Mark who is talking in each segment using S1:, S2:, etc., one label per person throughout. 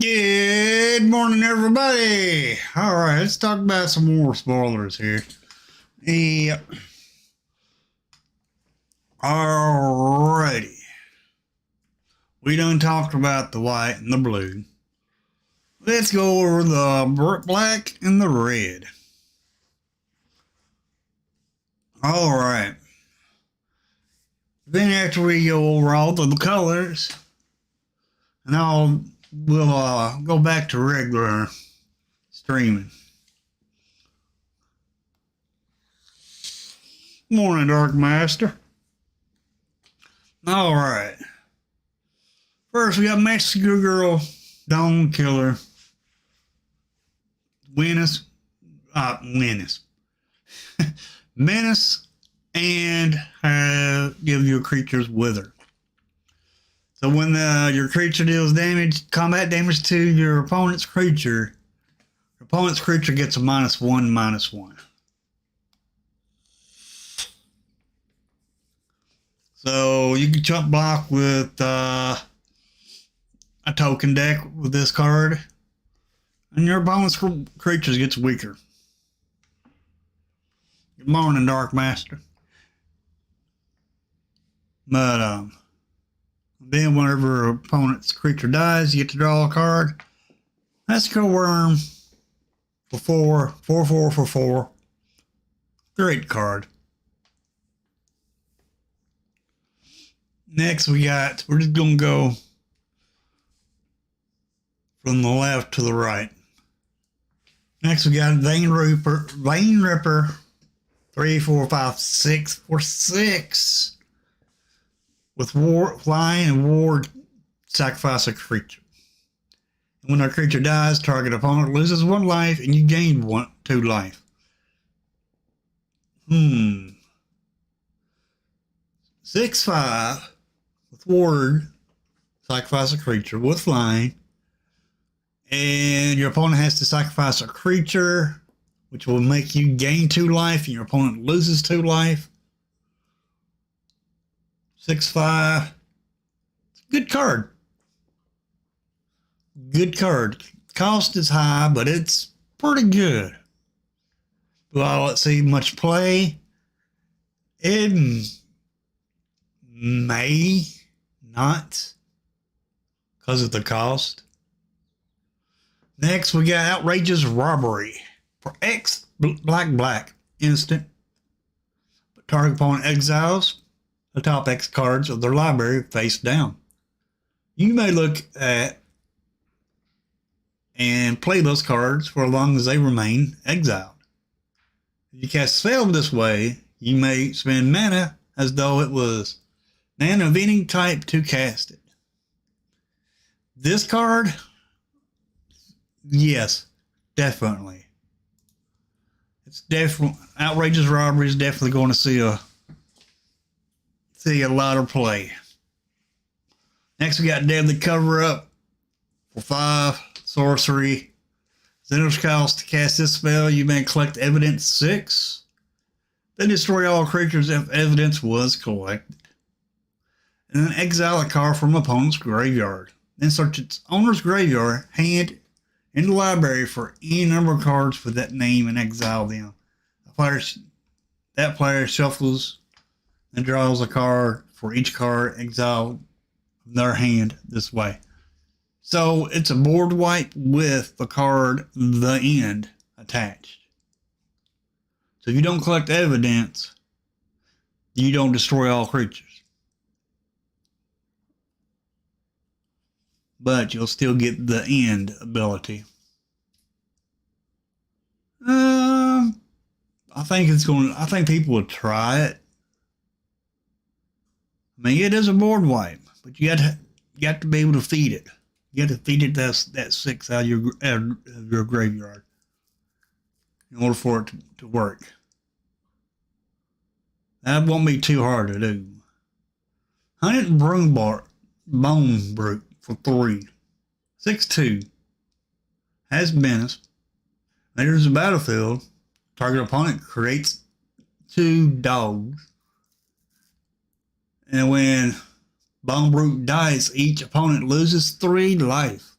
S1: Good morning, everybody. All right, let's talk about some more spoilers here. Yeah. Alrighty. We done talked about the white and the blue. Let's go over the black and the red. All right. Then after we go over all the colors, and we'll go back to regular streaming. Morning, Dark Master. All right. First, we got Mexico Girl, Dawn Killer, Menace, and give your creatures Wither. So when your creature deals combat damage to your opponent's creature gets a -1/-1. So you can chump block with a token deck with this card, and your opponent's creatures gets weaker. Good morning, Dark Master. But then whenever your opponent's creature dies, you get to draw a card. That's Worm for 4. Great card. Next we're just gonna go from the left to the right. Next we got Vein Ripper 3, 4, 5, 6 for 6. With flying and ward, sacrifice a creature. And when our creature dies, target opponent loses 1 life and you gain 2 life. 6/5 with ward, sacrifice a creature with flying. And your opponent has to sacrifice a creature, which will make you gain 2 life and your opponent loses 2 life. 6/5. Good card. Good card. Cost is high, but it's pretty good. Do I see much play? It may not because of the cost. Next, we got Outrageous Robbery for X black instant. But target opponent exiles the top X cards of their library face down. You may look at and play those cards for as long as they remain exiled. If you cast a spell this way, you may spend mana as though it was mana of any type to cast it. This card, yes, definitely. It's definitely Outrageous Robbery is definitely going to see a lot of play. Next, we got Deadly Cover Up for 5 sorcery. Xenos cost to cast this spell. You may collect evidence 6. Then destroy all creatures if evidence was collected. And then exile a card from opponent's graveyard. Then search its owner's graveyard, hand in the library for any number of cards with that name and exile them. That player shuffles and draws a card for each card exiled from their hand this way. So it's a board wipe with the card The End attached. So if you don't collect evidence, you don't destroy all creatures. But you'll still get the End ability. I think people will try it. I mean, it is a board wipe, but you got to be able to feed it. You got to feed it that 6 out of your graveyard in order for it to work. That won't be too hard to do. Hunted Bone Brute for 3. 6/2. Has menace. Enters the battlefield. Target opponent creates 2 dogs. And when Bone Brute dies, each opponent loses 3 life.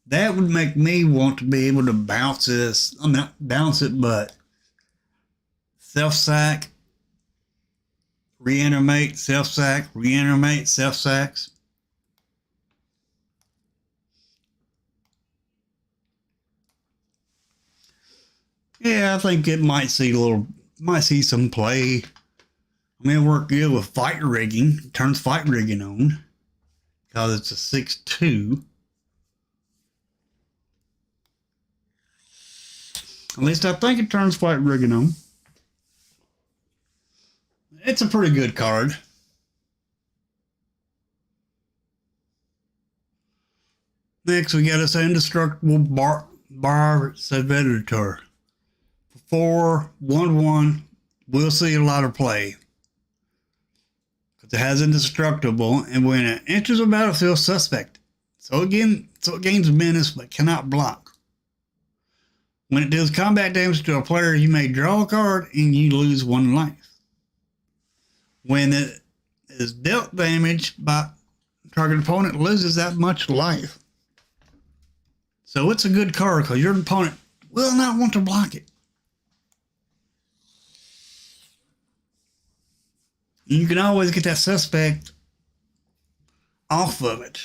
S1: That would make me want to be able to bounce this. I mean, not bounce it, but self-sack, reanimate, self-sack, reanimate, self-sacks. Yeah, I think it might see some play. I mean, it worked good with fight rigging. It turns fight rigging on because it's a 6-2. At least I think it turns fight rigging on. It's a pretty good card. Next, we got this indestructible bar Servitor. 4/1/1. We'll see a lot of play. Because it has indestructible, and when it enters a battlefield, suspect. So it gains menace but cannot block. When it deals combat damage to a player, you may draw a card and you lose 1 life. When it is dealt damage by target opponent, loses that much life. So it's a good card because your opponent will not want to block it. You can always get that suspect off of it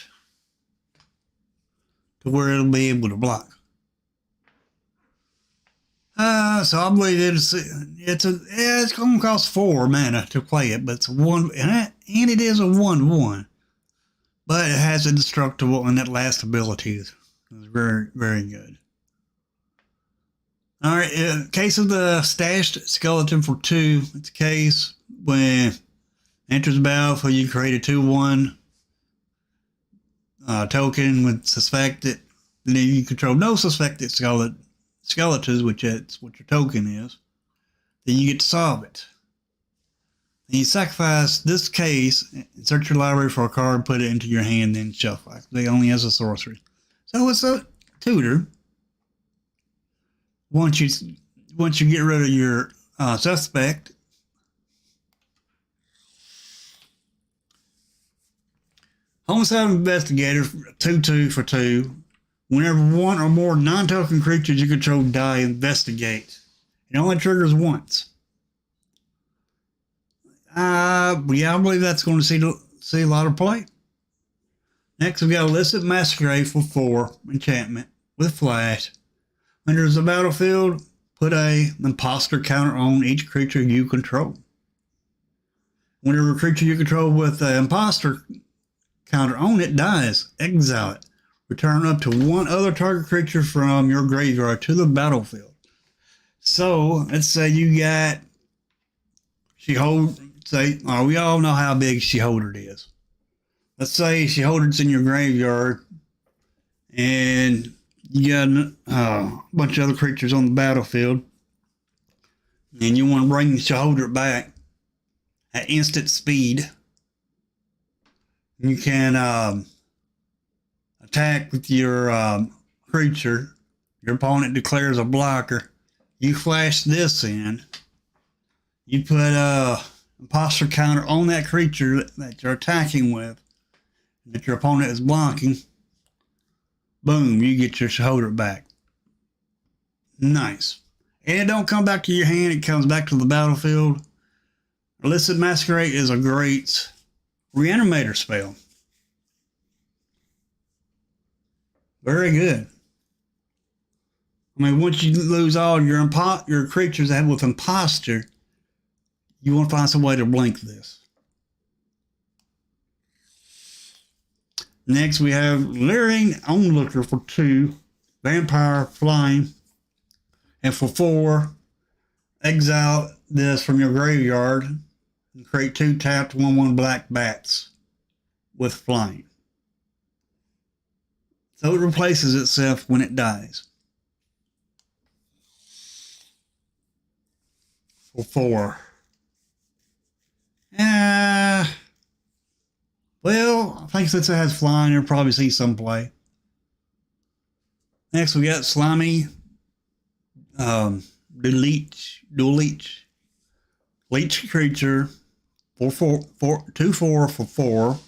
S1: to where it'll be able to block. So I believe it's going to cost 4 mana to play it, but it's and it is a 1/1. But it has indestructible, and that last ability is very, very good. All right, in case of the stashed skeleton for 2, it's a case when enters the battlefield, you create a 2/1 token with suspected. And then you control no suspected skeletons, which is what your token is. Then you get to solve it. Then you sacrifice this case, insert your library for a card, put it into your hand, then shuffle it. They only has a sorcery. So it's a tutor. Once you get rid of your suspect, Homicide Investigator, 2/2 for 2. Whenever 1 or more non-token creatures you control die, investigate. It only triggers once. Yeah, I believe that's going to see a lot of play. Next, we got Illicit Masquerade for 4 enchantment with flash. When there's a battlefield, put an imposter counter on each creature you control. Whenever a creature you control with an imposter counter on it dies, exile it. Return up to 1 other target creature from your graveyard to the battlefield. So, let's say you got Sheholder. We all know how big Sheholder is. Let's say Sheholder's in your graveyard, and you got a bunch of other creatures on the battlefield, and you want to bring Sheholder back at instant speed. You can attack with your creature. Your opponent declares a blocker. You flash this in. You put a imposter counter on that creature that you're attacking with, that your opponent is blocking. Boom, you get your shoulder back. Nice. And it don't come back to your hand, it comes back to the battlefield. Illicit Masquerade is a great reanimator spell. Very good. I mean, once you lose all your creatures that with imposter, you want to find some way to blink this. Next, we have Leering Onlooker for 2, Vampire Flying, and for 4, exile this from your graveyard and create 2 tapped 1/1 black bats with flying. So it replaces itself when it dies. For 4. Well, I think since it has flying, you'll probably see some play. Next, we got Slimy Leech creature for 2/4 for 4.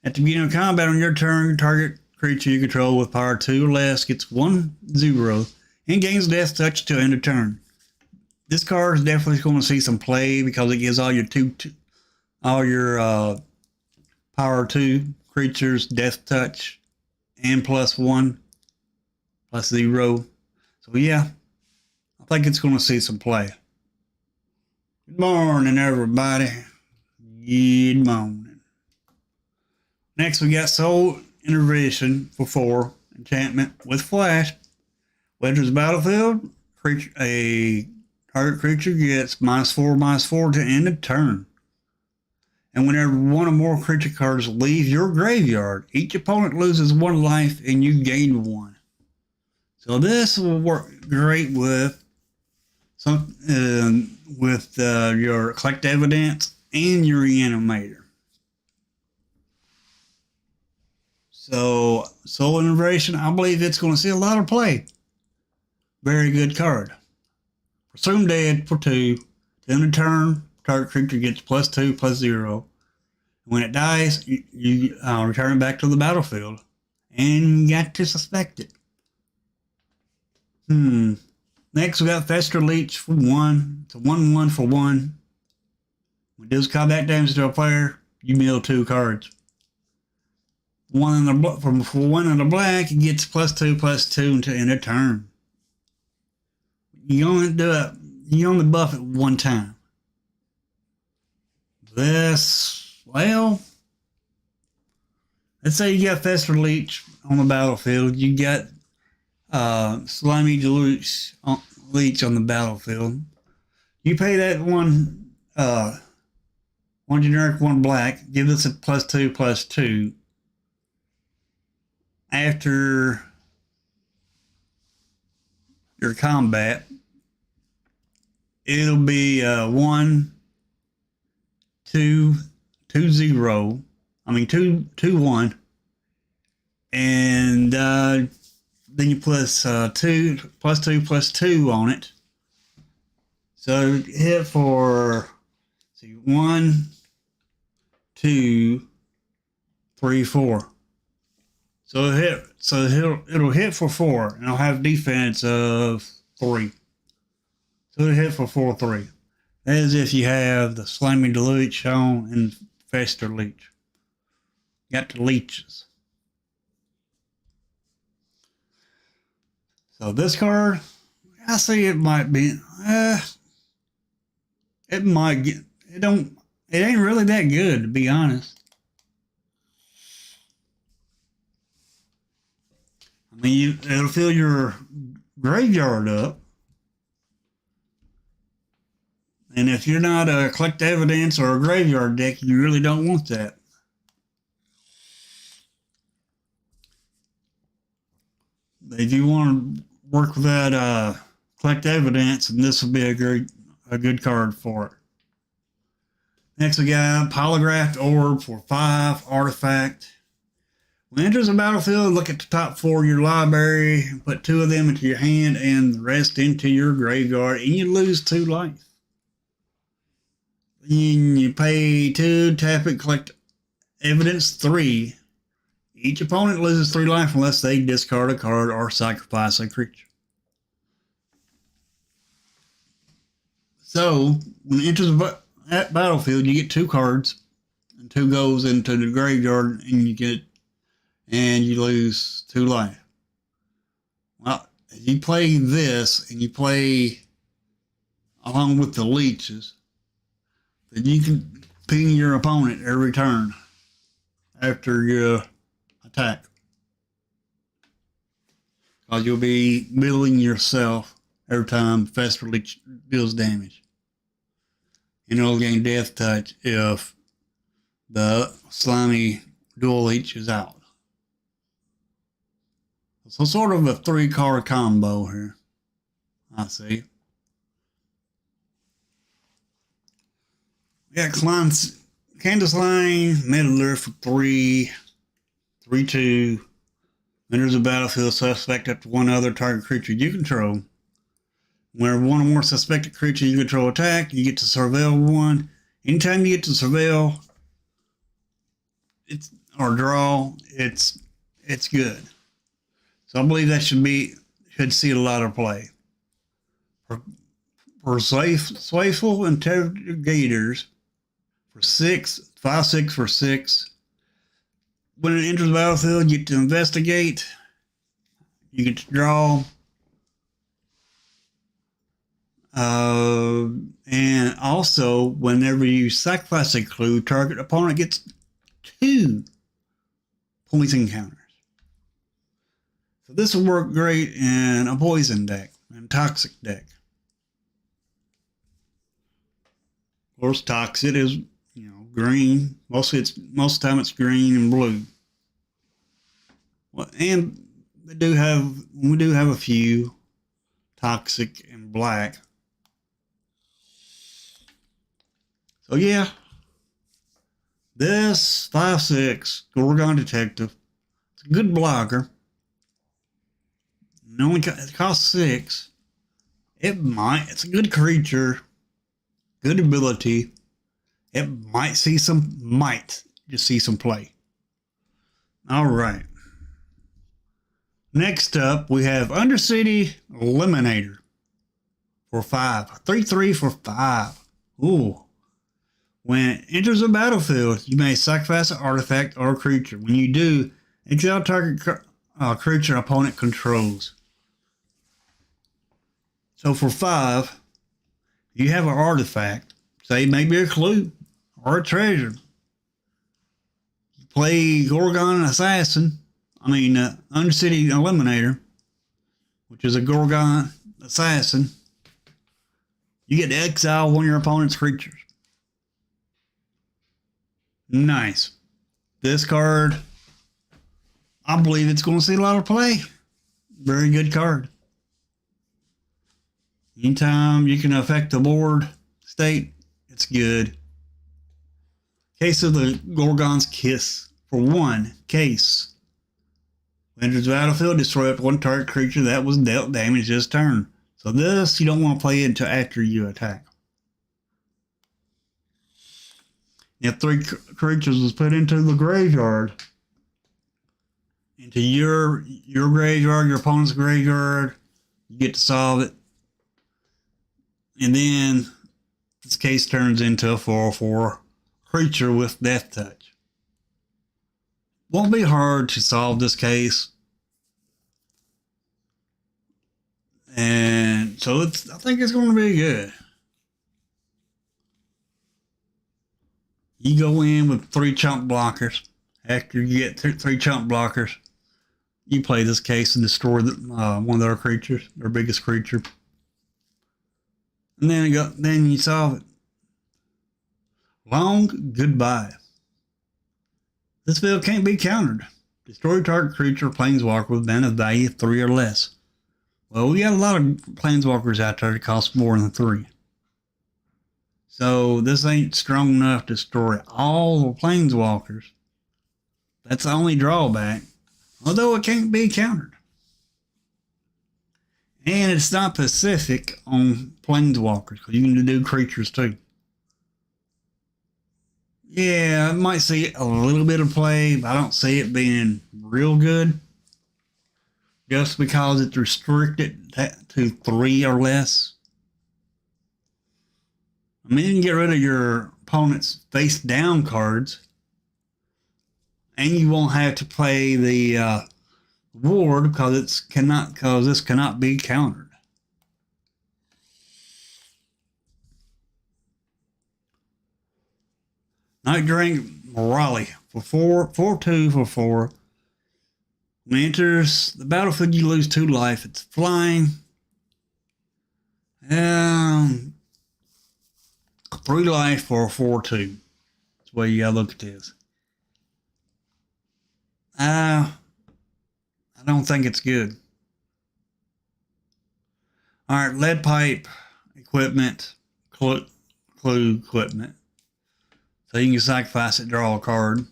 S1: At the beginning of combat on your turn, target creature you control with power 2 or less gets 1/0 and gains death touch till end of turn. This card is definitely going to see some play because it gives all your power 2 creatures death touch and +1, +0. So yeah, I think it's going to see some play. Good morning, everybody. Good morning. Next, we got Soul Innervation for 4 enchantment with flash. When enters the battlefield, a target creature gets -4/-4 to end of turn. And whenever one or more creature cards leave your graveyard, each opponent loses 1 life and you gain 1. So this will work great with your Collect Evidence and your Reanimator. So, Soul Innervation, I believe it's going to see a lot of play. Very good card. Presume Dead for 2. End of turn, target creature gets +2/+0. When it dies, you return it back to the battlefield. And you got to suspect it. Next, we got Fester Leech for 1. It's a 1/1 for 1. When it does combat damage to a player, you mill 2 cards. For 1 in the black, it gets +2/+2 until end of turn. You only buff it 1 time. This, well, let's say you got Fester Leech on the battlefield. You got Slimy Leech on the battlefield. You pay that one generic, 1 black. Give this a +2/+2. After your combat, it'll be 1, 2, 2, 0. I mean 2, 2, 1, and then you +2/+2 on it. So hit for 1, 2, 3, 4. So it'll hit for 4, and it'll have defense of 3. So it'll hit for 4/3. That is if you have the Slimy Leech on and Fester Leech. Got the leeches. So this card, I see it might be. It might get. It ain't really that good, to be honest. I mean, it'll fill your graveyard up. And if you're not a Collect Evidence or a graveyard deck, you really don't want that. If you want to work with that Collect Evidence, then this will be a good card for it. Next, we got Polygraphed Orb for 5 artifact. When it enters the battlefield, look at the top 4 of your library, and put 2 of them into your hand and the rest into your graveyard, and you lose 2 life. Then you pay 2, tap it, collect evidence 3. Each opponent loses 3 life unless they discard a card or sacrifice a creature. So, when it enters that battlefield, you get 2 cards, and 2 goes into the graveyard, and you lose 2 life. Well, if you play this, and you play along with the leeches, then you can ping your opponent every turn after you attack. Because you'll be milling yourself every time Fester Leech deals damage. And it'll gain death touch if the Slimy Dual Leech is out. So sort of a 3-card combo here, I see. We got Candace Lane, Meddler for 3, 3/2. Enters the battlefield, suspect up to 1 other target creature you control. Whenever 1 or more suspected creature you control attack, you get to surveil 1. Anytime you get to surveil, or draw, it's good. So I believe that should see a lot of play. For Swayful Interrogators for 5/6 for 6. When it enters the battlefield, you get to investigate. You get to draw. And also, whenever you sacrifice a clue, target opponent gets 2 poison counters. So this will work great in a poison deck and toxic deck. Of course, toxic is green. Most of the time it's green and blue. Well, and we do have a few toxic and black. So yeah, this 5/6 Gorgon Detective, it's a good blocker. It costs 6. It's a good creature, good ability. It might just see some play. All right. Next up, we have Undercity Eliminator for 5. 3/3 for 5. Ooh. When it enters the battlefield, you may sacrifice an artifact or a creature. When you do, exile target creature opponent controls. So for 5, you have an artifact, say maybe a clue or a treasure. You play Gorgon Assassin, Undercity Eliminator, which is a Gorgon Assassin. You get to exile one of your opponent's creatures. Nice. This card, I believe it's going to see a lot of play. Very good card. Anytime you can affect the board state, it's good. Case of the Gorgon's Kiss. For 1 case. When enters the battlefield, destroy up to 1 target creature that was dealt damage this turn. So this, you don't want to play it until after you attack. If 3 creatures was put into the graveyard, into your graveyard, your opponent's graveyard, you get to solve it. And then this case turns into a 4/4 creature with Death Touch. Won't be hard to solve this case. And so I think it's going to be good. You go in with 3 chump blockers. After you get 3 chump blockers, you play this case and destroy one of their creatures, their biggest creature. And then you solve it. Long goodbye. This spell can't be countered. Destroy target creature planeswalker with mana value 3 or less. Well, we got a lot of planeswalkers out there that cost more than 3. So this ain't strong enough to destroy all the planeswalkers. That's the only drawback. Although it can't be countered. And it's not specific on planeswalkers, because you can do creatures too. Yeah, I might see a little bit of play, but I don't see it being real good. Just because it's restricted to 3 or less. I mean, you can get rid of your opponent's face down cards. And you won't have to play the ward because this cannot be countered. Night Drink Morale for 4/2 for 4. When it enters the battlefield, you lose 2 life. It's flying. 3 life for 4/2. That's the way you gotta look at this. I don't think it's good. All right, lead pipe equipment, clue equipment. So you can sacrifice it, draw a card.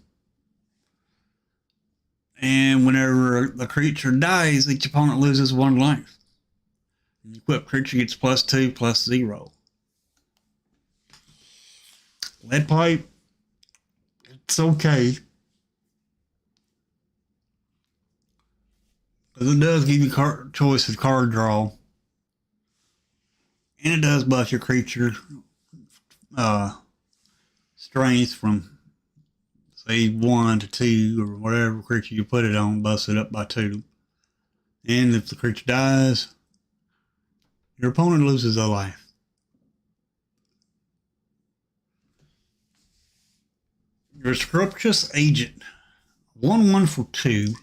S1: And whenever the creature dies, each opponent loses 1 life. And the equipped creature gets +2, +0. Lead pipe, it's okay. Because it does give you choice of card draw. And it does buff your creature strength from, say, 1 to 2, or whatever creature you put it on, buffs it up by 2. And if the creature dies, your opponent loses a life. Your Scrumptious Agent. 1/1 for 2.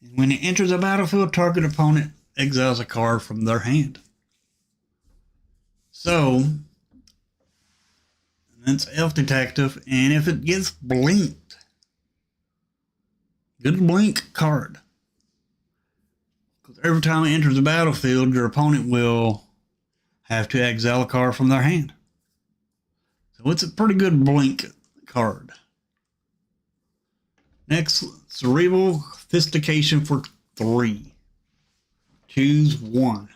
S1: And when it enters a battlefield, target opponent exiles a card from their hand. So, that's Elf Detective. And if it gets blinked, good blink card. Because every time it enters the battlefield, your opponent will have to exile a card from their hand. So it's a pretty good blink card. Next, Cerebral Sophistication for 3. Choose 1.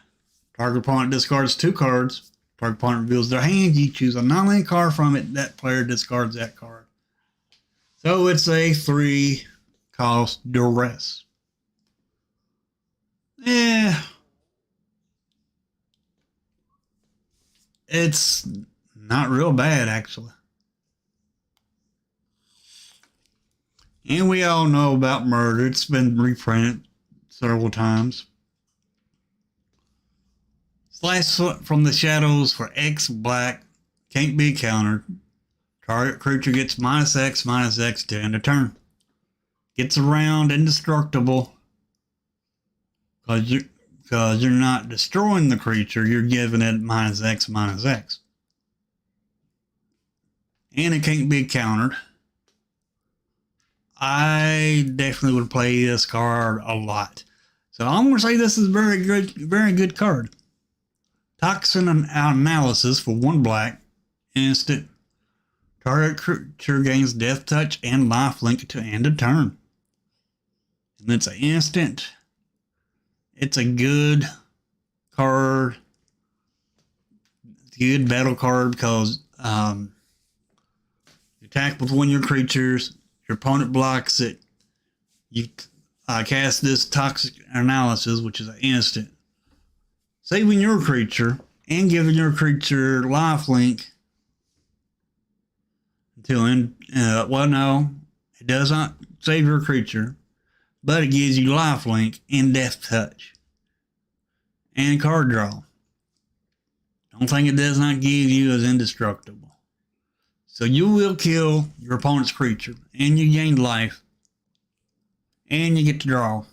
S1: Target opponent discards 2 cards. Target opponent reveals their hand. You choose a non-land card from it. That player discards that card. So it's a 3-cost Duress. Yeah. It's not real bad, actually. And we all know about Murder. It's been reprinted several times. Slash from the shadows for X black. Can't be countered. Target creature gets -X to end a turn. Gets around indestructible. Because you're not destroying the creature. You're giving it -X. And it can't be countered. I definitely would play this card a lot. So I'm going to say this is a very good card. Toxin Analysis for 1 black. Instant. Target creature gains Death Touch and Lifelink to end a turn. And it's an instant. It's a good card. It's a good battle card because you attack with one of your creatures. Your opponent blocks it. You cast this Toxic Analysis, which is an instant, saving your creature and giving your creature lifelink until end. Well, no, it does not save your creature, but it gives you lifelink and Death Touch and card draw. Don't think it does not give you as indestructible. So you will kill your opponent's creature, and you gain life, and you get to draw.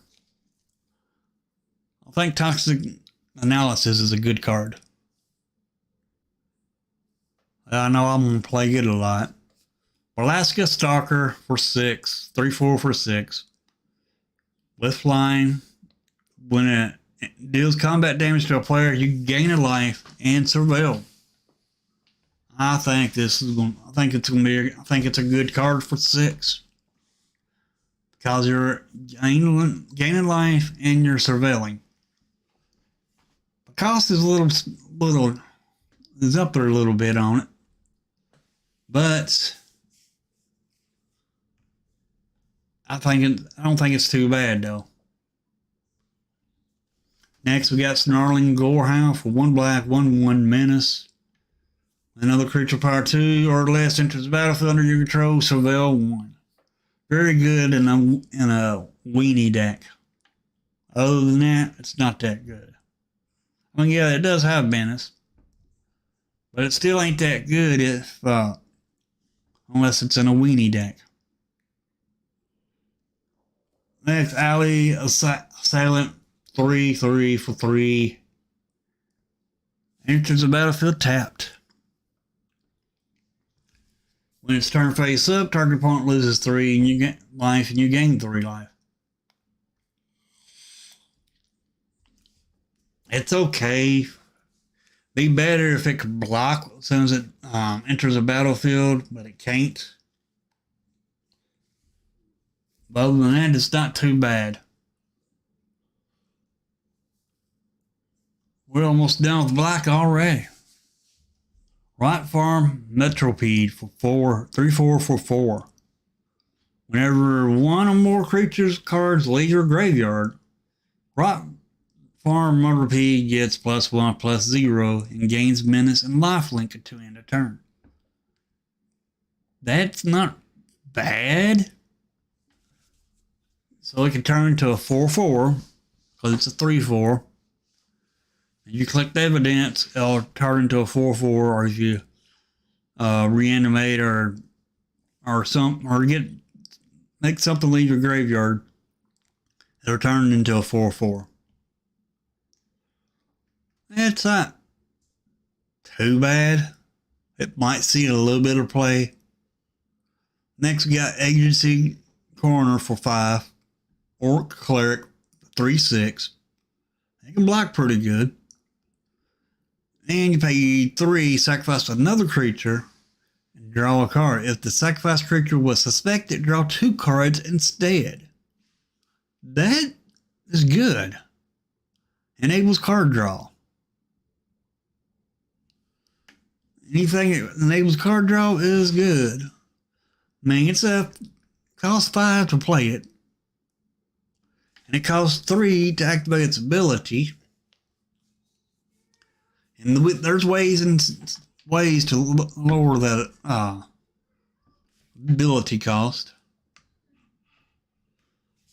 S1: I think Toxic Analysis is a good card. I know I'm going to play it a lot. Alaska Stalker for 6, 3/4 for 6. With flying, when it deals combat damage to a player, you gain a life and surveil. I think it's a good card for 6 because you're gaining life and you're surveilling. The cost is is up there a little bit on it, but I don't think it's too bad though. Next, we got Snarling Gorehound for 1 black, 1/1 menace. Another creature power 2 or less enters the battlefield under your control, surveil 1. Very good in a weenie deck. Other than that, it's not that good. I mean, yeah, it does have menace, but it still ain't that good if unless it's in a weenie deck. Next, Alley Assailant 3/3 for 3. Enters the battlefield tapped. When it's turn face up, target opponent loses 3 and you get life, and you gain 3 life. It's okay. Be better if it could block as soon as it enters a battlefield, but it can't. But other than that, it's not too bad. We're almost done with black already. Right Farm Metropede for 3/4 for 4. Whenever one or more creatures cards leave your graveyard, Rock Farm Murder Pig gets +1/+0 and gains menace and lifelink until end of turn. That's not bad. So it can turn into a 4/4 because it's a 3/4. You collect evidence, it'll turn into a 4/4, or if you reanimate or make something leave your graveyard, it'll turn into a 4/4. It's not too bad. It might see a little bit of play. Next, we got Agency Coroner for 5. Orc Cleric 3/6. They can block pretty good. And you pay 3, sacrifice another creature, and draw a card. If the sacrificed creature was suspected, draw 2 cards instead. That is good. Enables card draw. Anything that enables card draw is good. I mean, it's costs 5 to play it. And it costs 3 to activate its ability. And there's ways to lower that ability cost.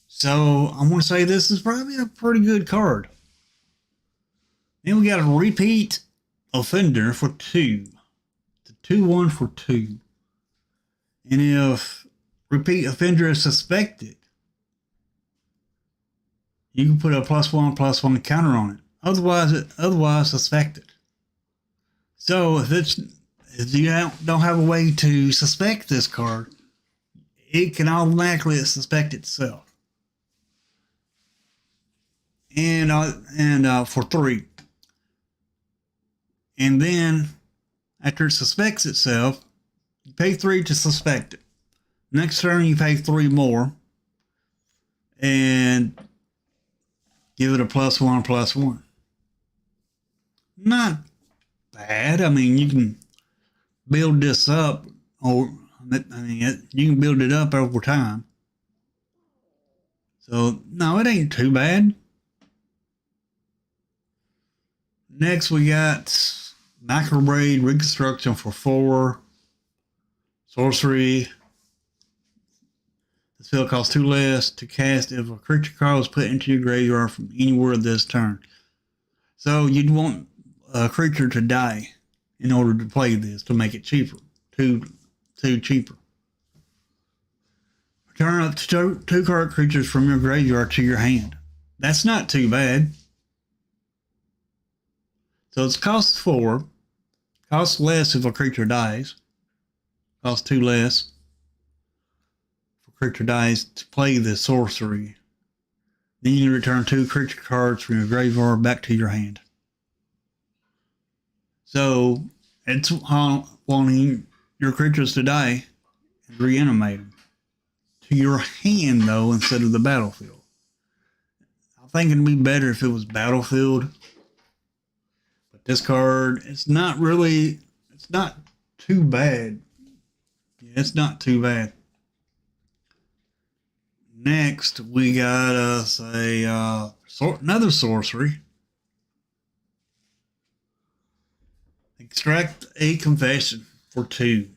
S1: So I'm going to say this is probably a pretty good card. Then we got a Repeat Offender for 2. It's a 2/1 for 2. And if Repeat Offender is suspected, you can put a +1/+1 counter on it. Otherwise suspected. So if you don't have a way to suspect this card, it can automatically suspect itself. And for 3. And then after it suspects itself, you pay 3 to suspect it. Next turn you pay 3 more and give it a +1/+1. Not bad. I mean, you can build this up, you can build it up over time. So, no, it ain't too bad. Next, we got Macrobraid Reconstruction for 4. Sorcery. The spell costs 2 less to cast if a creature card was put into your graveyard from anywhere this turn. So you'd want a creature to die in order to play this to make it cheaper. Two cheaper. Return up to 2 card creatures from your graveyard to your hand. That's not too bad. So it's cost 4. Costs less if a creature dies. Costs 2 less. Creature dies to play the sorcery. Then you return 2 creature cards from your graveyard back to your hand. So it's wanting your creatures to die and reanimate them to your hand, though, instead of the battlefield. I think it'd be better if it was battlefield. But this card, it's not too bad. Yeah, it's not too bad. Next, we got another sorcery. Extract a Confession for 2.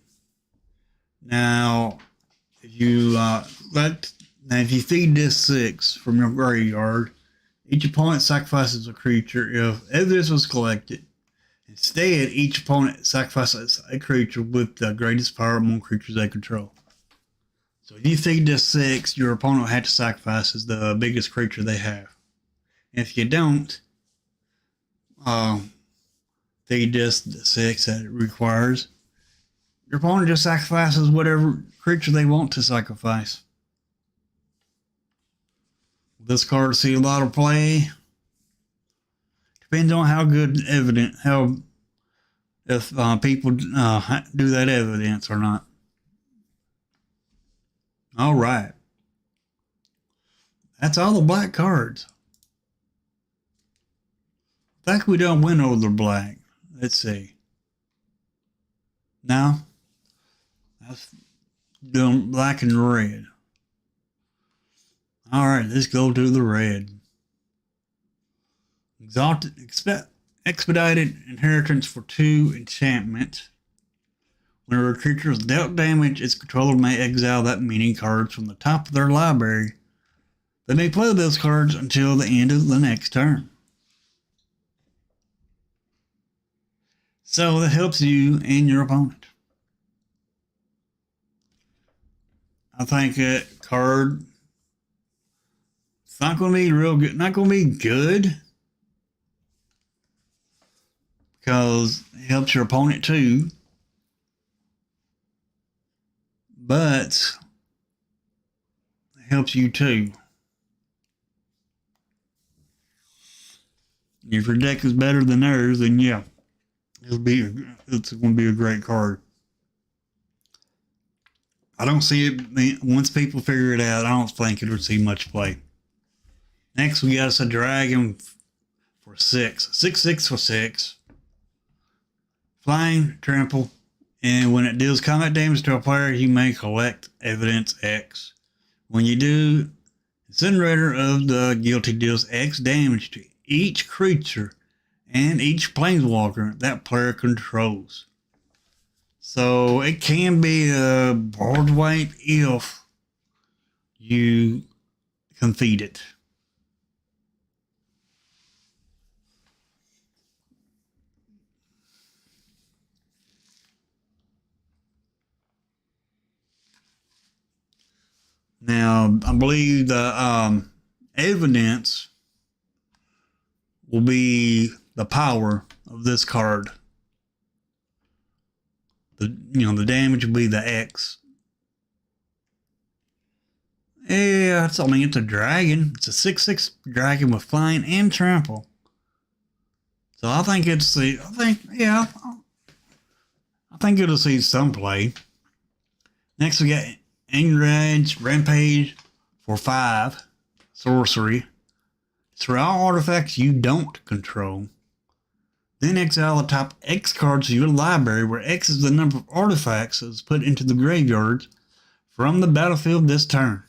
S1: Now, if you feed this 6 from your graveyard, each opponent sacrifices a creature if evidence was collected. Instead, each opponent sacrifices a creature with the greatest power among creatures they control. So if you feed this 6, your opponent will have to sacrifice the biggest creature they have. And if you don't feed this the 6 that it requires, your opponent just sacrifices whatever creature they want to sacrifice. This card see a lot of play. Depends on how good if people do that evidence or not. All right. That's all the black cards. I think we don't win over the black. Let's see. Now, that's doing black and red. All right, let's go to the red. Expedited Inheritance for 2 enchantment. Whenever a creature is dealt damage, its controller may exile that many cards from the top of their library. They may play those cards until the end of the next turn. So that helps you and your opponent. I think that card, it's not going to be real good. Not going to be good because it helps your opponent too. But it helps you too. If your deck is better than theirs, then yeah, it's going to be a great card. I don't see it, once people figure it out, I don't think it'll see much play. Next, we got us a dragon for 6. 6/6 for 6. Flying, trample, and when it deals combat damage to a player, you may collect evidence X. When you do, Incinerator of the Guilty deals X damage to each creature and each planeswalker that player controls. So it can be a board wipe if you concede it. Now, I believe the evidence will be the power of this card. The damage will be the X. Yeah, it's a dragon. It's a 6/6 dragon with flying and trample. So I think I think it'll see some play. Next we got Enraged Rampage for 5 sorcery. Through all artifacts you don't control. Then exile the top X cards of your library, where X is the number of artifacts that is put into the graveyards from the battlefield this turn.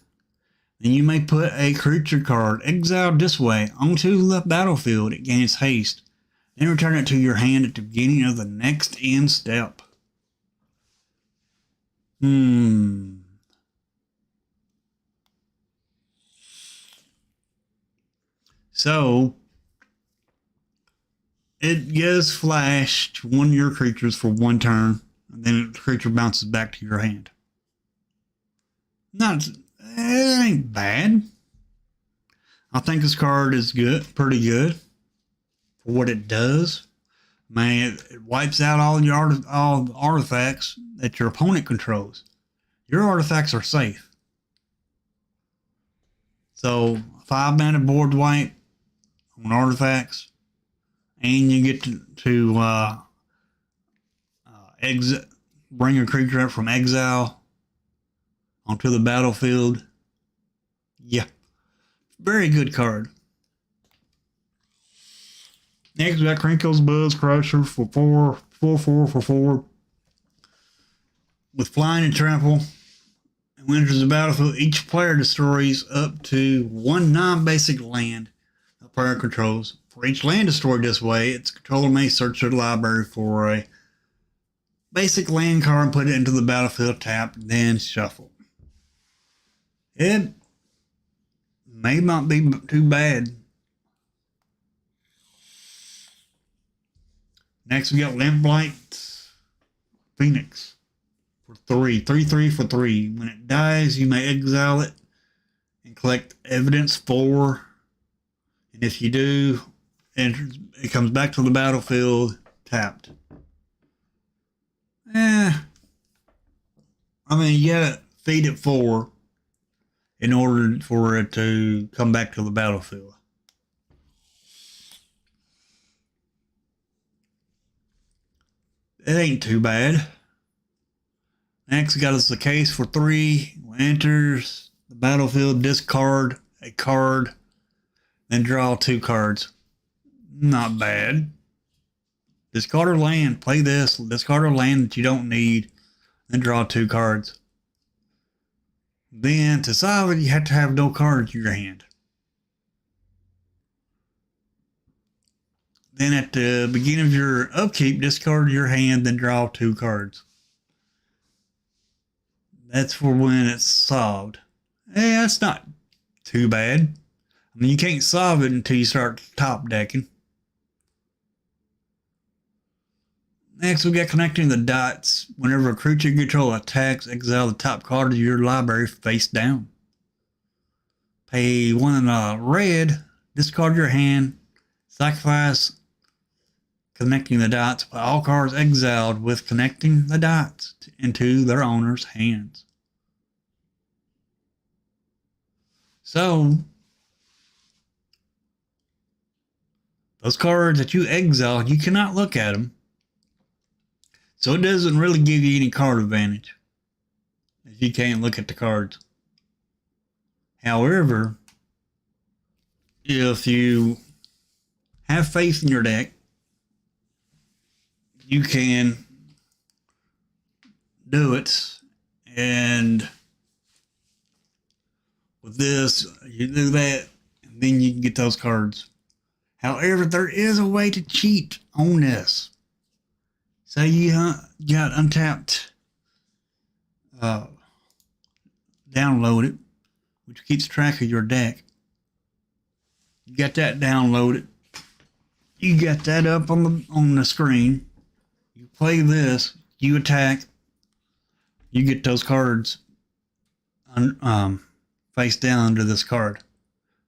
S1: Then you may put a creature card exiled this way onto the battlefield. It gains haste. Then return it to your hand at the beginning of the next end step. So, it gives flash to one of your creatures for 1 turn, and then the creature bounces back to your hand. It ain't bad. I think this card is good, pretty good for what it does. Man, it wipes out all the artifacts that your opponent controls. Your artifacts are safe. So 5-mana board wipe on artifacts, and you get to bring a creature up from exile onto the battlefield. Yeah, very good card. Next, we got Krenko's Buzz Crusher for 4. With flying and trample. And when it enters the battlefield, each player destroys up to 1 non-basic land the player controls. For each land destroyed this way, its controller may search their library for a basic land card and put it into the battlefield tapped, then shuffle. It may not be too bad. Next, we got Lamplight Phoenix for 3. 3/3 for 3. When it dies, you may exile it and collect evidence 4. And if you do, it comes back to the battlefield tapped. You gotta feed it 4 in order for it to come back to the battlefield. It ain't too bad. Next, we got us a case for 3. When it enters the battlefield, discard a card, then draw 2 cards. Not bad. Discard a land. Play this. Discard a land that you don't need, then draw 2 cards. Then, to solve it, you have to have no cards in your hand. Then at the beginning of your upkeep, discard your hand, then draw 2 cards. That's for when it's solved. Yeah, that's not too bad. I mean, you can't solve it until you start top decking. Next, we got connecting the dots. Whenever a creature you control attacks, exile the top card of your library face down. Pay 1 in a red, discard your hand, sacrifice connecting the dots by all cards exiled with connecting the dots into their owner's hands. So, those cards that you exile, you cannot look at them. So it doesn't really give you any card advantage if you can't look at the cards. However, if you have faith in your deck, you can do it. And with this, you do that, and then you can get those cards. However, there is a way to cheat on this. Say you got untapped, downloaded, which keeps track of your deck. You got that downloaded. You got that up on the screen. You play this. You attack. You get those cards face down under this card.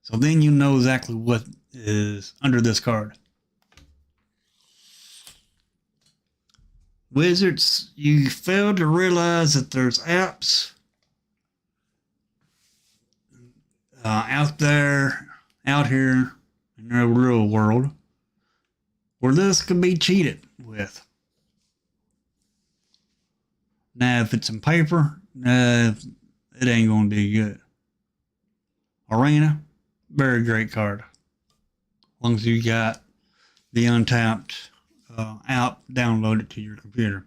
S1: So then you know exactly what is under this card. Wizards, you fail to realize that there's apps out here in the real world where this can be cheated with. Now, if it's in paper, it ain't going to be good. Arena, very great card. As long as you got the untapped app downloaded to your computer.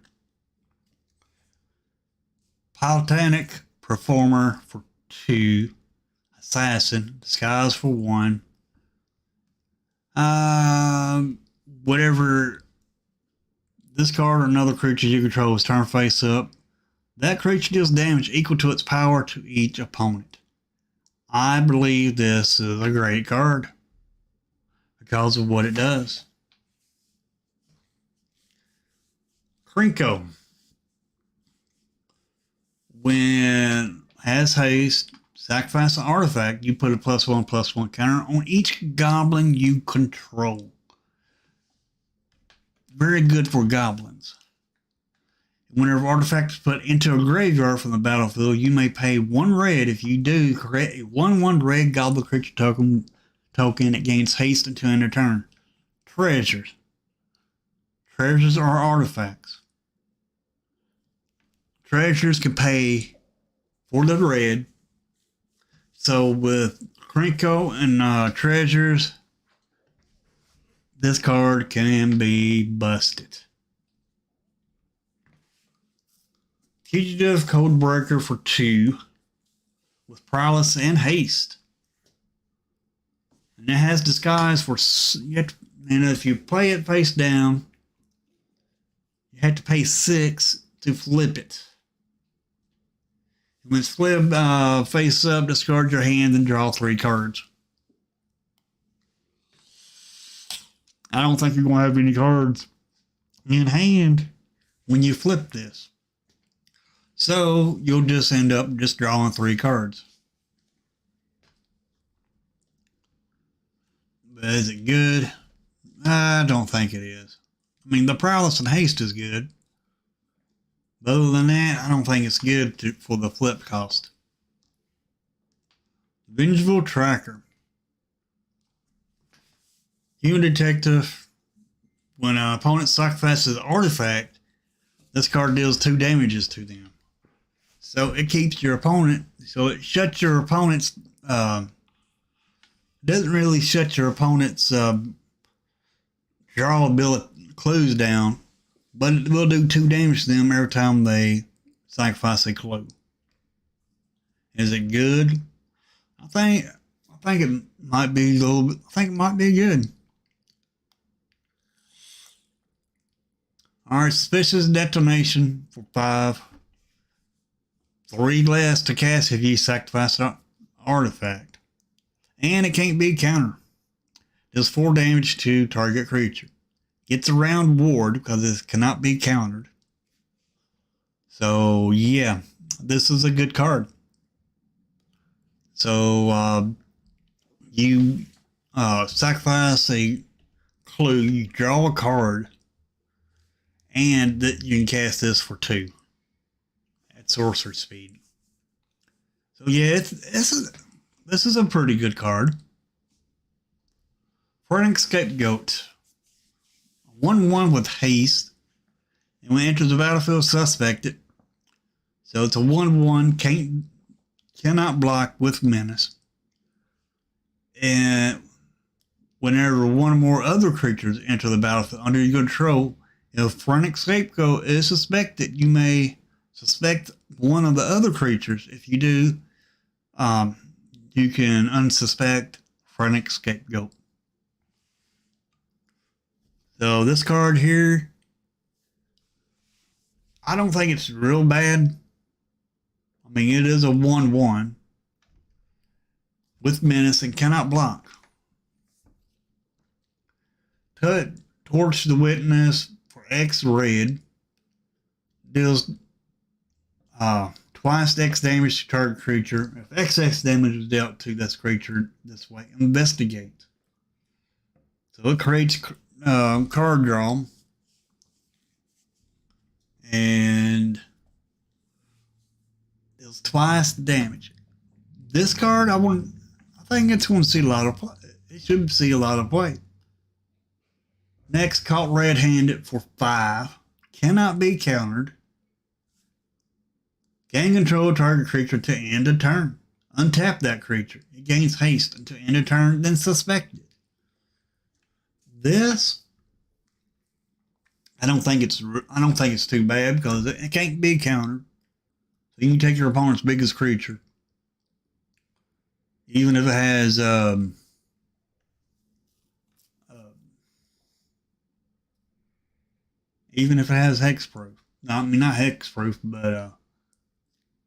S1: Pyrotechnic Performer for 2. Assassin, Disguise for 1. Whatever this card or another creature you control is turn face up, that creature deals damage equal to its power to each opponent. I believe this is a great card because of what it does. Krenko. When has haste, sacrifice an artifact, you put a +1/+1 counter on each goblin you control. Very good for goblins. Whenever artifact is put into a graveyard from the battlefield, you may pay 1 red. If you do, create a 1/1 red goblin creature token. It gains haste until end of turn. Treasures. Treasures are artifacts. Treasures can pay for the red. So with Krenko and treasures, this card can be busted. Fugitive Codebreaker for 2 with prowess and haste. And it has disguise for, and if you play it face down, you have to pay 6 to flip it. When it's flipped face up, discard your hand and draw 3 cards. I don't think you're going to have any cards in hand when you flip this. So you'll just end up just drawing 3 cards. But is it good? I don't think it is. I mean, the prowess and haste is good. But other than that, I don't think it's good for the flip cost. Vengeful Tracker. Human Detective. When an opponent sacrifices an artifact, this card deals 2 damages to them. So it keeps your opponent, so it shuts your opponent's, doesn't really shut your opponent's draw ability clues down, but it will do 2 damage to them every time they sacrifice a clue. Is it good? I think it might be a little bit, I think it might be good. Alright, suspicious detonation for 5. 3 less to cast if you sacrifice an artifact. And it can't be countered. Does 4 damage to target creature. Gets around ward because it cannot be countered. So yeah, this is a good card. So you sacrifice a clue, you draw a card, and that you can cast this for 2 at sorcery speed. So yeah, this is a pretty good card. Phrenic Scapegoat. 1/1 with haste. And when it enters the battlefield, suspect it. So it's a 1/1, cannot block with menace. And whenever one or more other creatures enter the battlefield under your control, if Phrenic Scapegoat is suspected, you may suspect one of the other creatures. If you do, you can unsuspect Phrenic Scapegoat. So this card here, I don't think it's real bad. I mean, it is a 1/1 with menace and cannot block. Torch the Witness for X red. Deals twice X damage to target creature. If XX damage is dealt to this creature this way, investigate. So it creates card draw. And deals twice the damage. This card, I think it's going to see a lot of play. It should see a lot of play. Next, caught red-handed for 5. Cannot be countered. Gain control of target creature to end a turn. Untap that creature. It gains haste until end a turn, then suspect it. This, I don't think it's too bad because it can't be countered. So you can take your opponent's biggest creature, even if it has hexproof. No, I mean not hexproof, but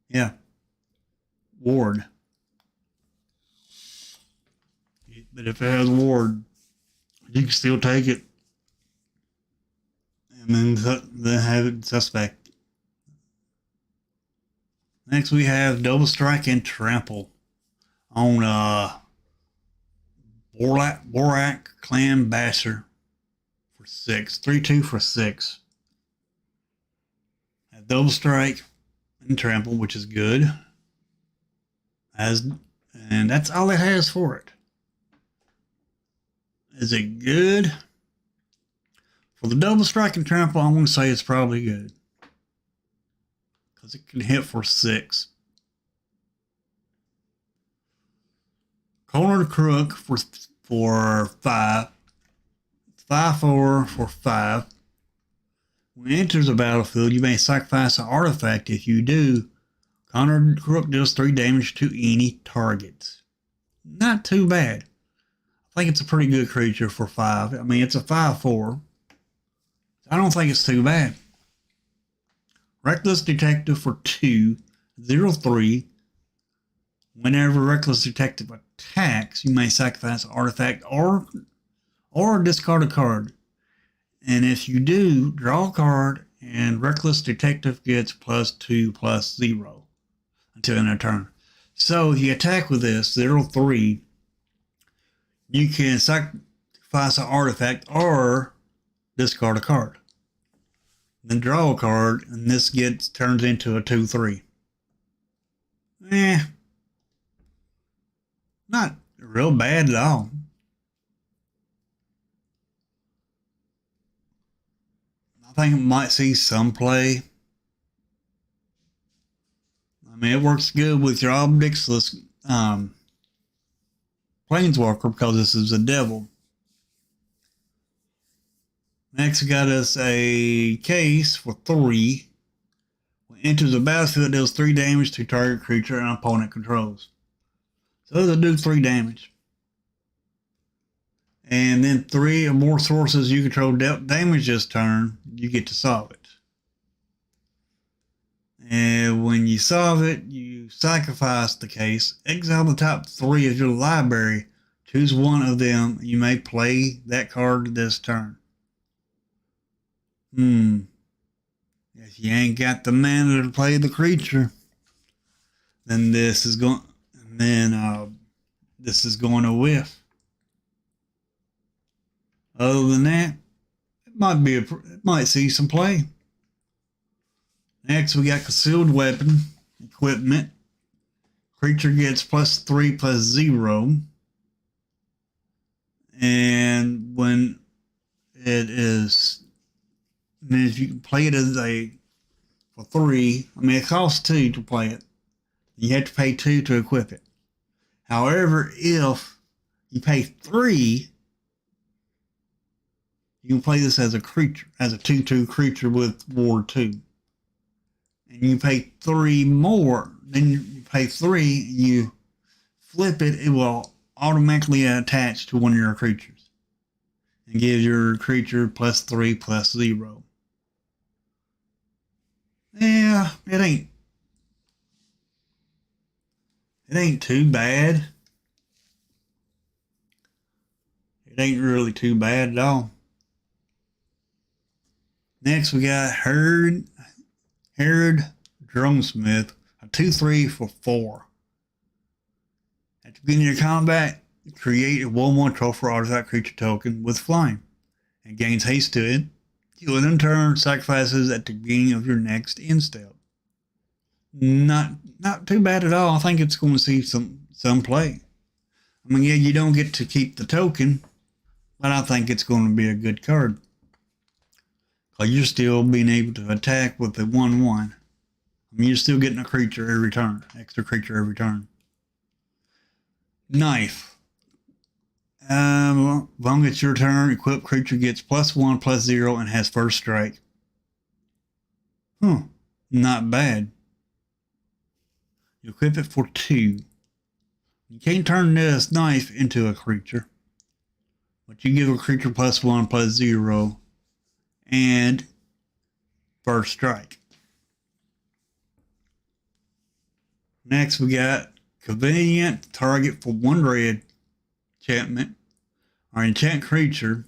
S1: yeah, ward. But if it has ward, you can still take it. And then have it suspect. Next we have Double Strike and Trample on Borak Clan Basher for 6. 3/2 for 6. Have Double Strike and Trample, which is good. And that's all it has for it. Is it good? For the Double Strike and Trample, I'm going to say it's probably good. Because it can hit for 6. Corner Crook for 5. 5/4 for 5. When it enters the battlefield, you may sacrifice an artifact. If you do, Corner Crook deals 3 damage to any target. Not too bad. I think it's a pretty good creature for 5. I mean, it's a 5/4. I don't think it's too bad. Reckless Detective for 2. 0/3. Whenever Reckless Detective attacks, you may sacrifice an artifact or discard a card. And if you do, draw a card, and Reckless Detective gets +2/+0 until end of turn. So if you attack with this 0/3, you can sacrifice an artifact or discard a card. Then draw a card, and this turns into a 2/3. Not real bad at all. I think it might see some play. I mean, it works good with your Obnixilus Planeswalker because this is a devil. Next, we got us a case for 3. When it enters the battlefield, it deals 3 damage to target creature and opponent controls. So it'll do 3 damage. And then 3 or more sources you control dealt damage this turn, you get to solve it. And when you solve it, you sacrifice the case, exile the top 3 of your library, choose one of them, you may play that card this turn. If you ain't got the mana to play the creature, then this is going to whiff. Other than that, it might see some play. Next, we got concealed weapon equipment. Creature gets +3/+0, and when it is, and if you can play it as for 3, it costs 2 to play it. You have to pay 2 to equip it. However, if you pay 3, you can play this as a creature, as a 2/2 creature with Ward 2. And you pay 3 more, then you pay 3, you flip it, it will automatically attach to one of your creatures and give your creature +3/+0. Yeah, it ain't too bad. It ain't really too bad at all. Next, we got Herod Dronesmith, a 2/3 for 4. At the beginning of your combat, create a 1/1 trophy artifact creature token with flying. It gains haste to it. You will in turn sacrifices at the beginning of your next end step. Not too bad at all. I think it's going to see some play. Yeah, you don't get to keep the token, but I think it's going to be a good card. Because you're still being able to attack with the 1/1. You're still getting a creature every turn, extra creature every turn. Knife. As long as it's your turn, equipped creature gets +1/+0 and has first strike. Not bad. You equip it for 2. You can't turn this knife into a creature, but you give a creature +1/+0 and first strike. Next, we got convenient target for 1 red enchantment or enchant creature.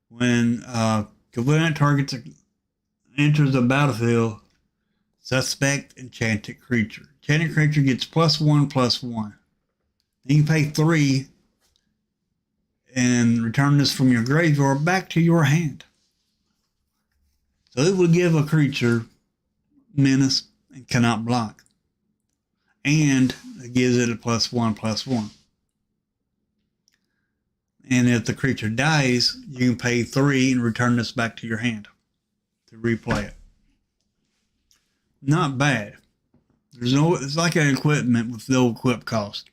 S1: When convenient target enters the battlefield, suspect enchanted creature. Enchanted creature gets +1/+1. Then you pay 3 and return this from your graveyard back to your hand. So it will give a creature menace and cannot block. And it gives it a +1/+1. And if the creature dies, you can pay 3 and return this back to your hand to replay it. Not bad. It's like an equipment with no equip cost.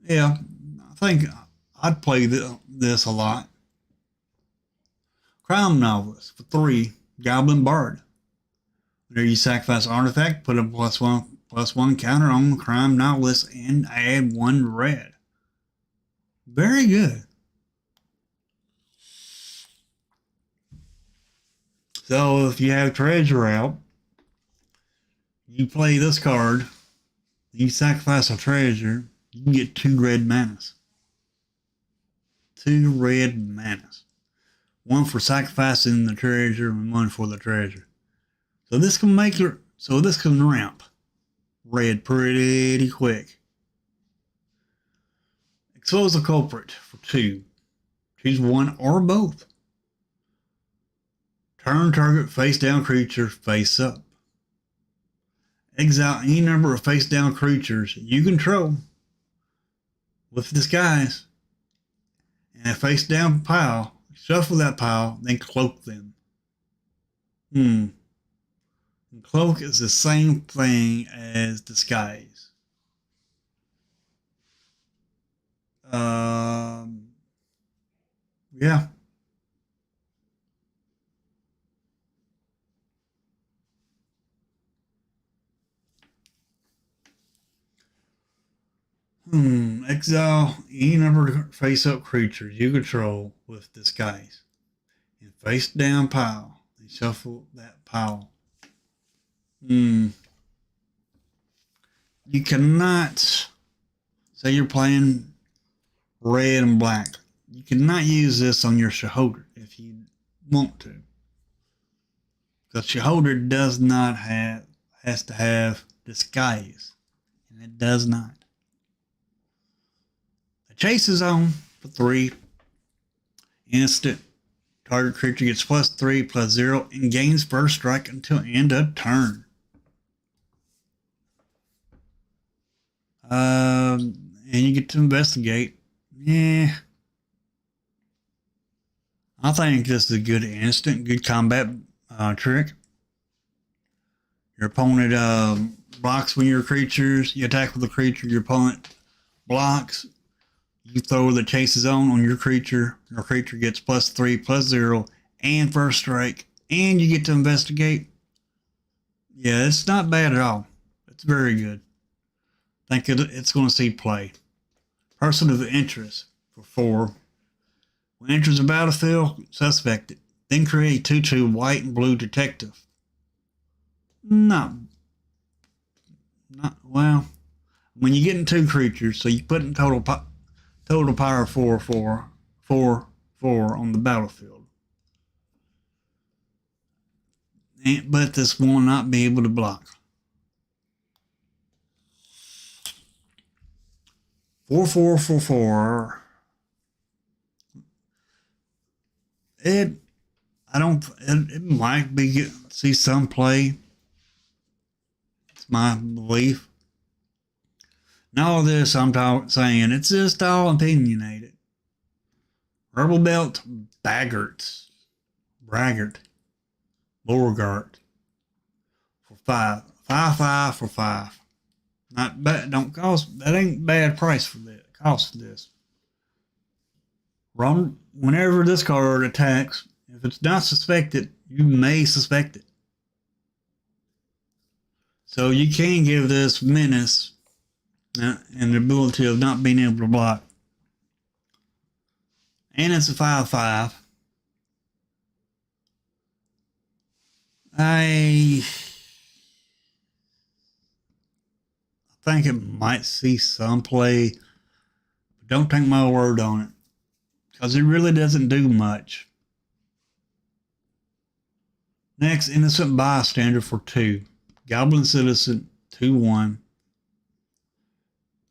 S1: Yeah, I think I'd play this a lot. Crime Novelist for 3, Goblin Bard. Whenever you sacrifice an artifact, put a +1/+1 counter on the Crime Novelist and add 1 red. Very good. So if you have Treasure out, you play this card, you sacrifice a treasure, you can get 2 red manas. 2 red manas. 1 for sacrificing the treasure and 1 for the treasure. So this can ramp red pretty quick. Expose the culprit for 2. Choose 1 or both. Turn target face down creature face up. Exile any number of face down creatures you control with disguise and a face down pile. Shuffle that pile, then cloak them. And cloak is the same thing as disguise. Yeah. exile any number of face-up creatures you control with Disguise in face-down pile and shuffle that pile. You cannot say you're playing red and black. You cannot use this on your Shahoder if you want to. Because Shahoder does not has to have Disguise. And it does not. The chase is on for 3. Instant. Target creature gets +3/+0 and gains first strike until end of turn. And you get to investigate. Yeah. I think this is a good instant, good combat trick. Your opponent blocks when your creatures. You attack with a creature. Your opponent blocks. You throw the chases on your creature. Your creature gets +3/+0 and first strike. And you get to investigate. Yeah, it's not bad at all. It's very good. I think it's going to see play. Person of interest for 4. When it enters the battlefield, suspect it. Then create 2/2 white and blue detective. Not well. When you get in 2 creatures, so you put in total power 4/4 on the battlefield. But this will not be able to block. 4/4. It might be see some play. It's my belief. And all of this I'm saying, it's just all opinionated. Rebel Belt, Braggart, Beauregard for 5. 5/5 for 5. Not bad. Don't cost. That ain't bad price for that. Cost for this. Whenever this card attacks, if it's not suspected, you may suspect it. So you can give this menace and the ability of not being able to block. And it's a 5/5. I think it might see some play, but don't take my word on it, because it really doesn't do much. Next, Innocent Bystander for 2. Goblin Citizen 2/1.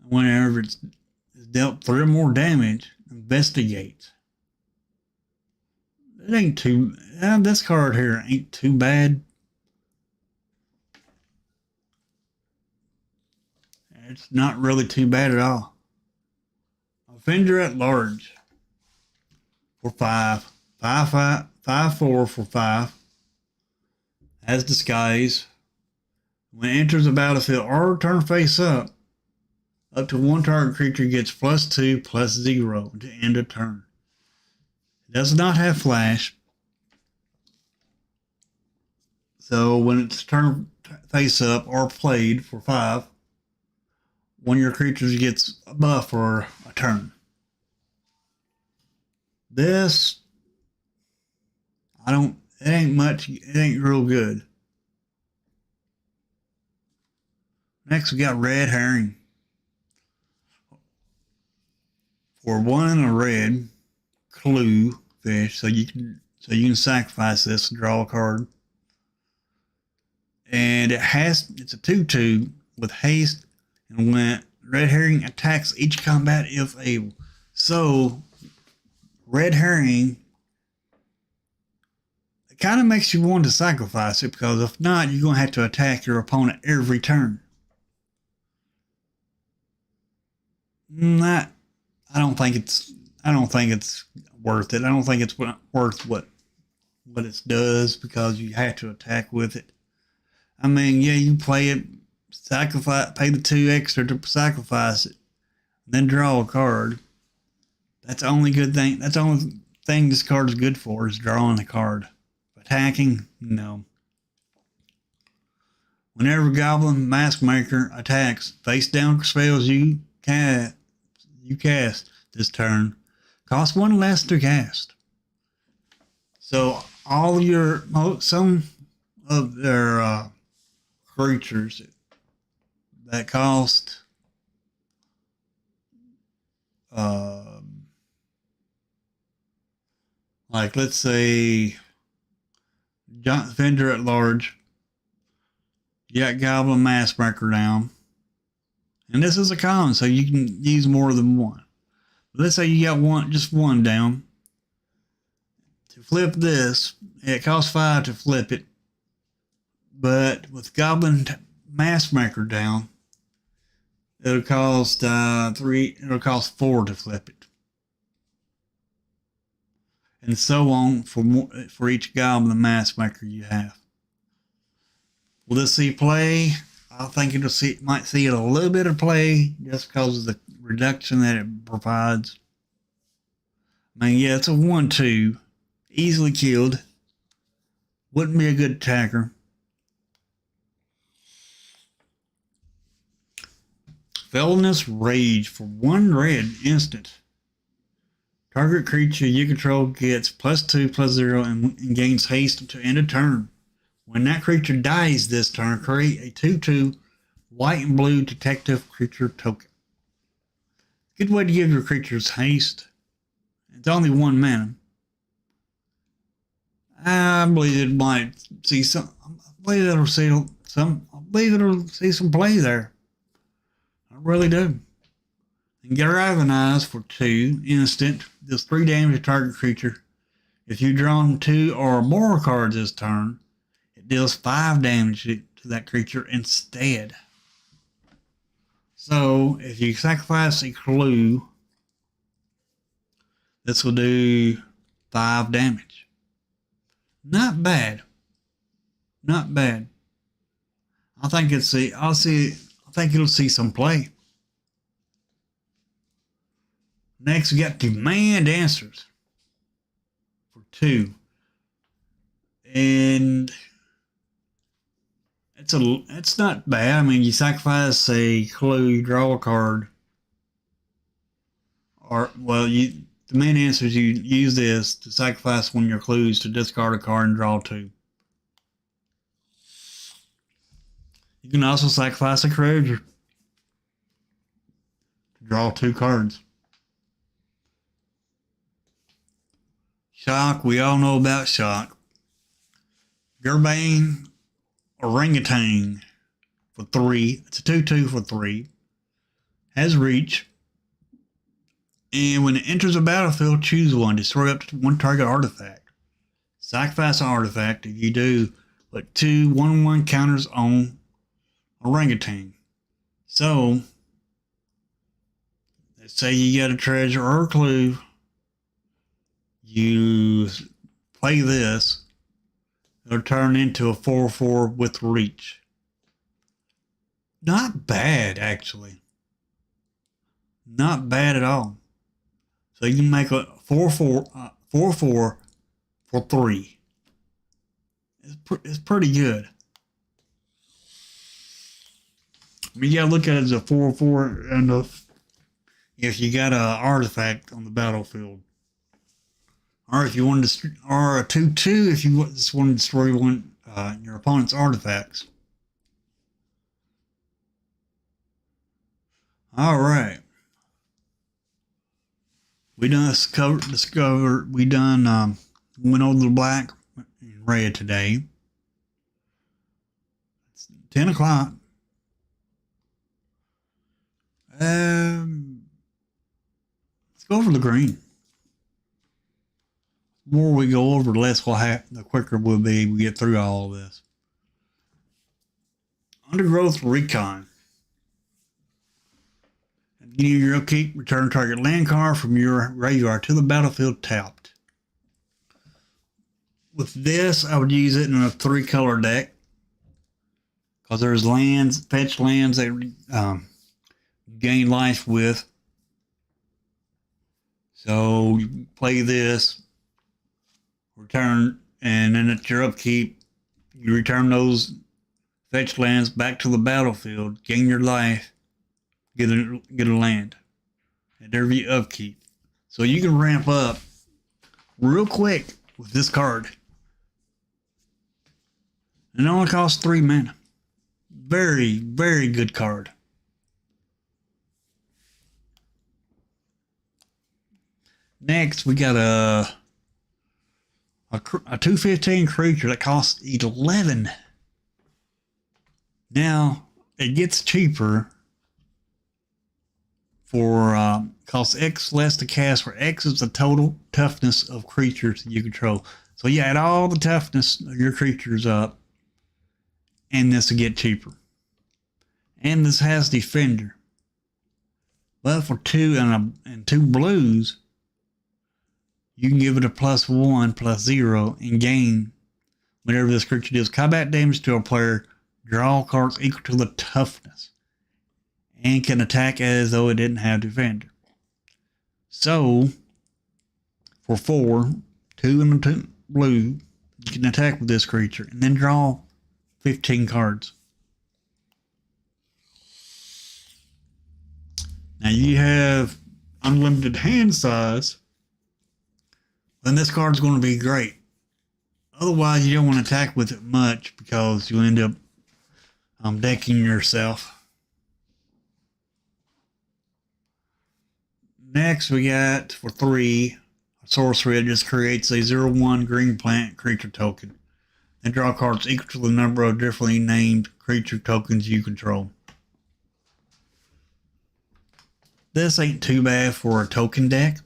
S1: Whenever it's dealt 3 or more damage, investigate. It ain't too. This card here ain't too bad. It's not really too bad at all. Offender at Large for 5. 5/4 for 5. Has Disguise. When it enters the battlefield or turn face up to 1 target creature gets +2/+0 to end a turn. It does not have flash. So when it's turned face up or played for 5, one of your creatures gets a buff for a turn. This, it ain't much, it ain't real good. Next we got Red Herring. For 1 and a red, clue fish, so you can sacrifice this and draw a card. And it's a 2/2 with haste, and when Red Herring attacks each combat if able. So Red Herring, it kind of makes you want to sacrifice it, because if not, you're going to have to attack your opponent every turn. I don't think it's worth it. I don't think it's worth what it does, because you have to attack with it. I mean, yeah, you play it, pay the 2 extra to sacrifice it, then draw a card. That's the only good thing. That's the only thing this card is good for, is drawing a card. Attacking, no. Whenever Goblin Mask Maker attacks, face down spells you you cast this turn cost 1 less to cast. So all your some of their creatures that cost like let's say Giant Defender at large, you got Goblin Massmaker down, and this is a common, so you can use more than one. But let's say you got just one down. To flip this, it costs 5 to flip it, but with Goblin Massmaker down, it'll cost 3. It'll cost 4 to flip it, and so on for each Goblin Massmaker you have. Will this see play? I think might see it a little bit of play just because of the reduction that it provides. I mean, yeah, it's a 1/2, easily killed. Wouldn't be a good attacker. Felonious Rage for 1 red instant. Target creature you control gets +2/+0 and gains haste to end a turn. When that creature dies this turn, create a 2/2 white and blue detective creature token. Good way to give your creatures haste. It's only 1 mana. I believe it might see some. I believe it'll see some. I believe it'll see some play there. I really do. And Galvanize for 2 instant. Does 3 damage to target creature. If you draw 2 or more cards this turn, it deals 5 damage to that creature instead. So if you sacrifice a clue, this will do 5 damage. Not bad. Not bad. I think I think it'll see some play. Next, we got Demand Answers for 2, and it's not bad. I mean, you sacrifice a clue, you draw a card, or Demand Answers. You use this to sacrifice one of your clues to discard a card and draw 2. You can also sacrifice a creature to draw 2 cards. Shock, we all know about Shock. Gerbane Orangutan for 3. It's a 2/2 for 3. Has reach. And when it enters a battlefield, choose one. Destroy up to 1 target artifact. Sacrifice an artifact. If you do, put 2 1/1 counters on Orangutan. So, let's say you get a treasure or a clue. You play this, it'll turn into a 4/4 with reach. Not bad, actually. Not bad at all. So you can make a 4/4 for 3. It's pretty good. I mean, you gotta look at it as a 4/4, and if you got an artifact on the battlefield. Or if you want to, or a 2/2 if you just want to destroy your opponent's artifacts. All right, we done went over the black and red today. It's 10 o'clock. Let's go over the green. The more we go over, the the quicker we'll be able to get through all of this. Undergrowth Recon. At the beginning of your upkeep, return target land card from your graveyard to the battlefield tapped. With this, I would use it in a 3-color deck, because there's fetch lands that gain life with. So you play this. Return, and then at your upkeep, you return those fetch lands back to the battlefield, gain your life, get a land. at every upkeep. So you can ramp up real quick with this card. And it only costs 3 mana. Very, very good card. Next, we got a 2/15 creature that costs 11. Now, it gets cheaper for costs X less to cast, where X is the total toughness of creatures you control. So you add all the toughness of your creatures up, and this will get cheaper. And this has Defender. But for 2 and 2 blues, you can give it a +1/+0 and gain whenever this creature deals combat damage to a player, draw cards equal to the toughness, and can attack as though it didn't have Defender. So, for 4, 2 and 2 blue, you can attack with this creature and then draw 15 cards. Now you have unlimited hand size, then this card's going to be great. Otherwise, you don't want to attack with it much because you end up decking yourself. Next, we got for 3, a sorcery that just creates a 0/1 green plant creature token. And draw cards equal to the number of differently named creature tokens you control. This ain't too bad for a token deck.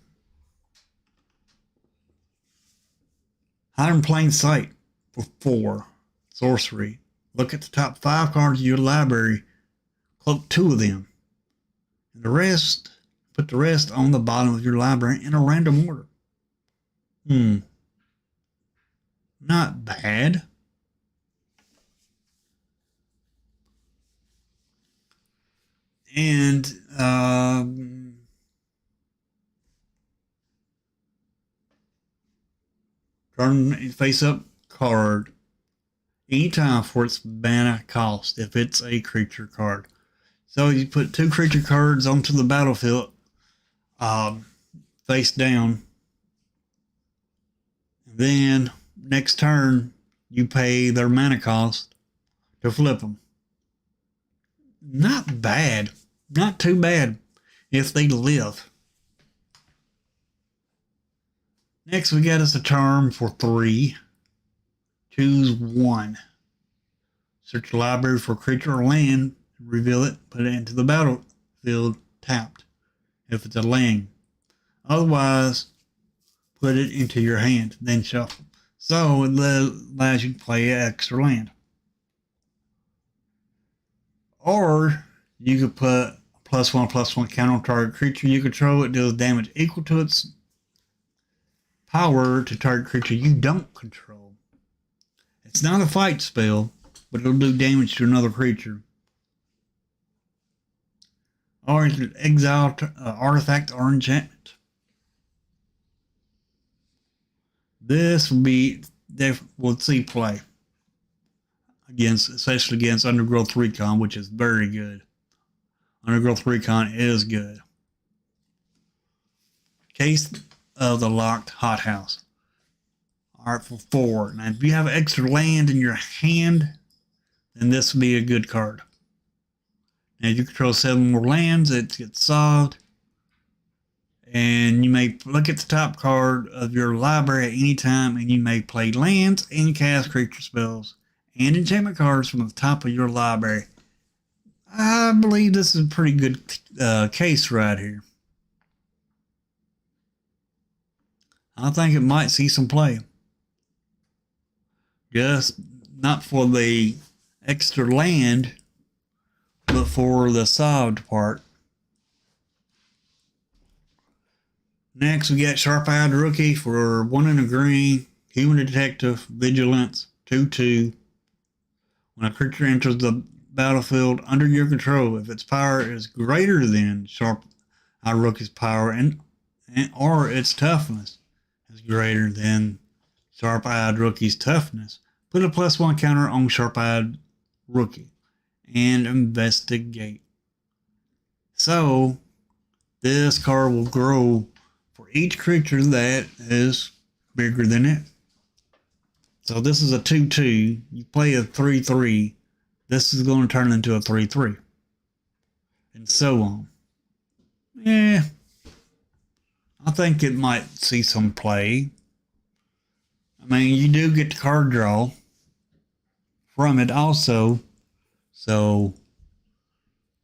S1: Hide in plain sight for 4, sorcery. Look at the top 5 cards of your library, cloak 2 of them. And put the rest on the bottom of your library in a random order. Not bad. And turn face up card anytime for its mana cost if it's a creature card. So you put 2 creature cards onto the battlefield face down. And then next turn you pay their mana cost to flip them. Not bad. Not too bad if they live. Next, we got us a charm for 3. Choose 1. Search the library for a creature or land, reveal it, put it into the battlefield tapped if it's a land. Otherwise, put it into your hand, then shuffle. So it allows you to play an extra land. Or you could put a +1/+1 counter on target creature you control. It deals damage equal to its power to target creature you don't control. It's not a fight spell, but it'll do damage to another creature. Or it can exile artifact or enchantment. This will see play especially against Undergrowth Recon, which is very good. Undergrowth Recon is good. Case of the Locked Hothouse. Alright, for 4. Now, if you have extra land in your hand, then this would be a good card. Now, if you control 7 more lands, it gets solved. And you may look at the top card of your library at any time, and you may play lands and cast creature spells and enchantment cards from the top of your library. I believe this is a pretty good case right here. I think it might see some play. Just not for the extra land, but for the solved part. Next, we got Sharp-Eyed Rookie for 1 and a green, Human Detective, Vigilance, 2/2. When a creature enters the battlefield under your control, if its power is greater than Sharp-Eyed Rookie's power or its toughness is greater than Sharp-Eyed Rookie's toughness, put a +1 counter on Sharp-Eyed Rookie and investigate. So, this card will grow for each creature that is bigger than it. So this is a 2/2. You play a 3/3. This is going to turn into a 3/3. And so on. Yeah. I think it might see some play. I mean, you do get the card draw from it also. So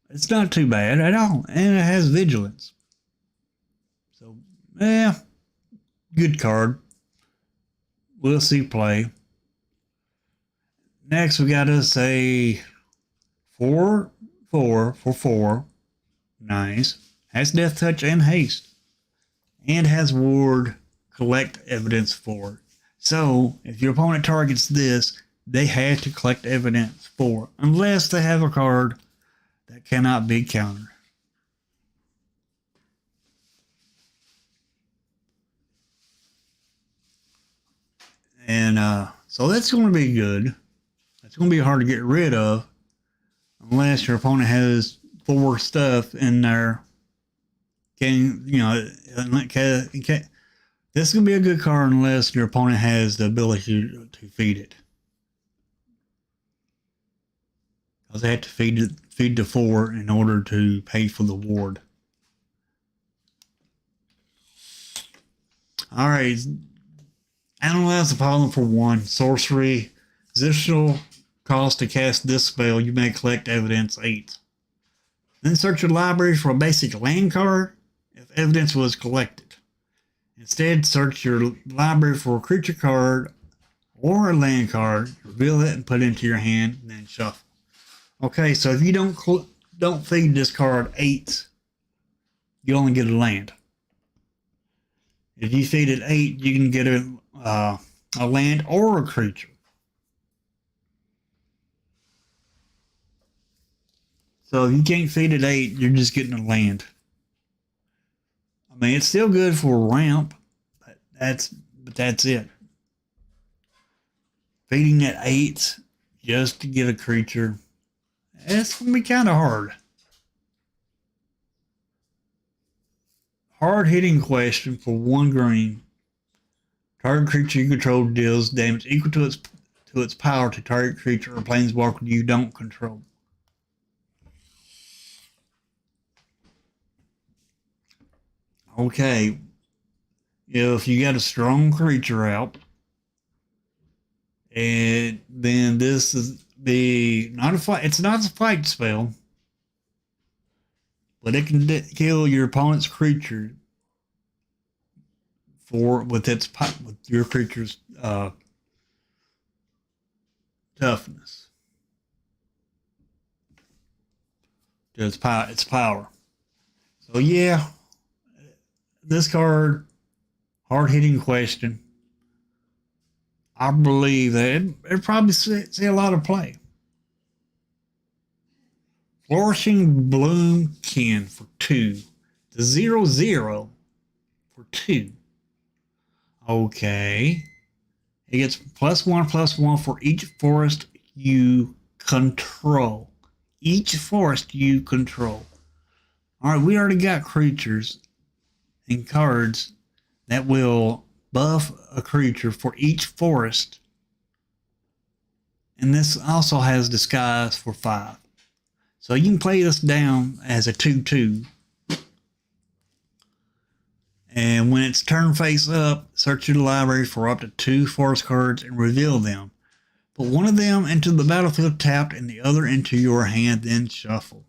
S1: it's not too bad at all. And it has vigilance. So, yeah. Good card. We'll see play. Next, we got us a 4/4 for 4. Nice. Has Death Touch and Haste. And has Ward, collect evidence for. So, if your opponent targets this, they have to collect evidence for. Unless they have a card that cannot be countered. And so that's going to be good. It's going to be hard to get rid of unless your opponent has 4 stuff in there. This is going to be a good card unless your opponent has the ability to feed it. Because they have to feed the 4 in order to pay for the ward. Alright. Analyze the problem for 1. Sorcery. Additional cost to cast this spell. You may collect evidence 8. Then search your library for a basic land card if evidence was collected. Instead, search your library for a creature card or a land card. Reveal it and put it into your hand, and then shuffle. Okay, so if you don't feed this card 8, you only get a land. If you feed it 8, you can get a land or a creature. So if you can't feed it 8, you're just getting a land. I mean, it's still good for a ramp, but that's it. Feeding it 8 just to get a creature, it's gonna be kind of hard. Hard hitting question for 1 green. Target creature you control deals damage equal to its power to target creature or planeswalker you don't control. Okay, if you got a strong creature out, and then this is not a fight. It's not a fight spell, but it can kill your opponent's creature with your creature's toughness. Its power. So yeah, this card, hard hitting question. I believe that it probably see a lot of play. Flourishing Bloomkin for 2. The 0/0 for 2. Okay. It gets +1/+1 for each forest you control. Each forest you control. Alright, we already got creatures and cards that will buff a creature for each forest. And this also has disguise for 5. So you can play this down as a 2/2. And when it's turn face up, search your library for up to 2 forest cards and reveal them. Put one of them into the battlefield tapped and the other into your hand, then shuffle.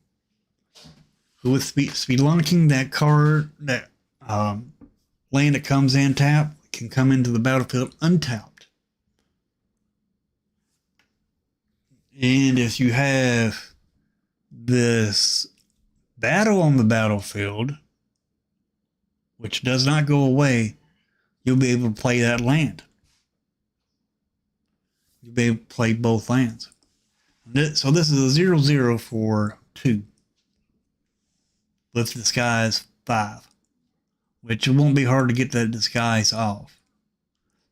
S1: With Spelunking, that card, that land that comes in tapped, can come into the battlefield untapped. And if you have this battle on the battlefield, which does not go away, you'll be able to play that land. You'll be able to play both lands. So this is a 0/0 for 2. With disguise 5. Which it won't be hard to get that disguise off.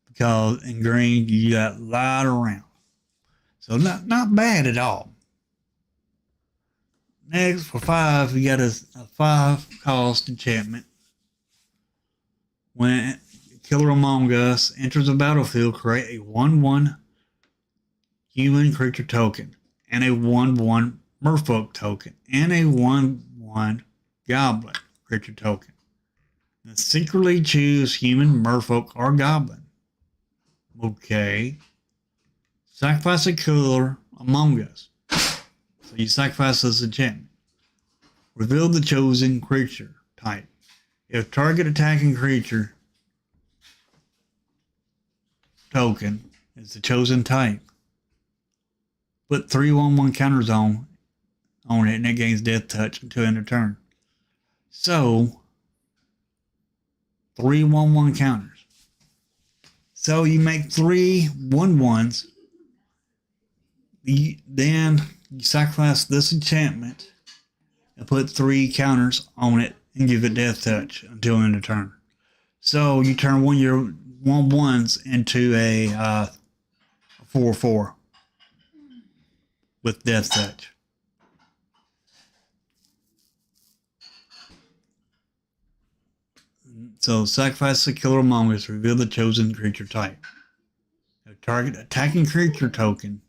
S1: Because in green, you got a lot around. So not bad at all. Next, for 5, we got a 5 cost enchantment. When Killer Among Us enters the battlefield, create a 1/1 human creature token, and a 1/1 merfolk token, and a 1/1 goblin creature token. Then secretly choose human, merfolk, or goblin. Okay. Sacrifice a Killer Among Us. So you sacrifice this enchantment. Reveal the chosen creature type. If target attacking creature token is the chosen type, put 3/1/1 counters on it, and it gains death touch until end of turn. So 3/1/1 counters. So you make 3/1/1s. Then you sacrifice this enchantment and put 3 counters on it and give it death touch until end of turn. So you turn one of your 1/1s into a 4/4 with death touch. So sacrifice the Killer Among Us, reveal the chosen creature type. The target attacking creature token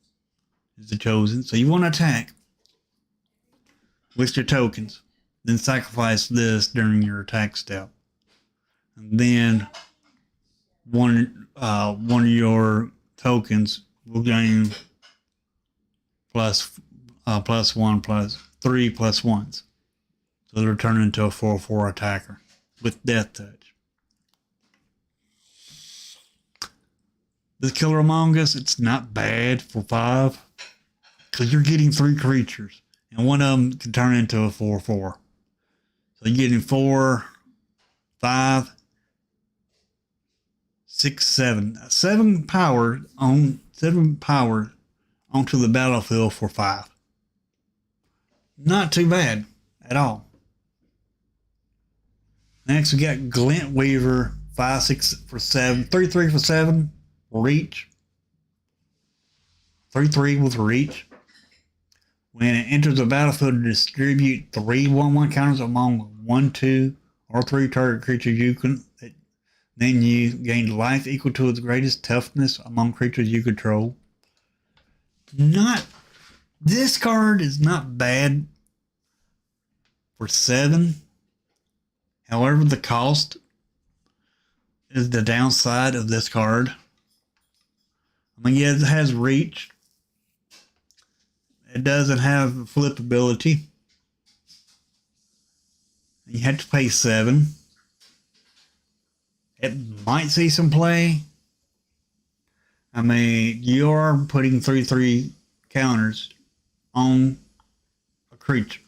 S1: is the chosen. So you want to attack with your tokens, then sacrifice this during your attack step. And then one of your tokens will gain plus 1 plus 3 plus 1s. So it'll turn into a 4/4 attacker with death touch. This Killer Among Us, it's not bad for 5 because you're getting 3 creatures and one of them can turn into a 4/4. So you're getting 4, 5, 6, 7. 7 power onto the battlefield for 5. Not too bad at all. Next we got Glint Weaver, 5/6 for 7, 3/3 for 7. Reach. 3/3 with reach. When it enters the battlefield, distribute 3/1/1 counters among 1, 2, or 3 target creatures you can. Then you gain life equal to its greatest toughness among creatures you control. This card is not bad for 7. However, the cost is the downside of this card. I mean, yeah, it has reach. It doesn't have flip ability. You have to pay 7. It might see some play. I mean, you are putting 3/3 counters on a creature.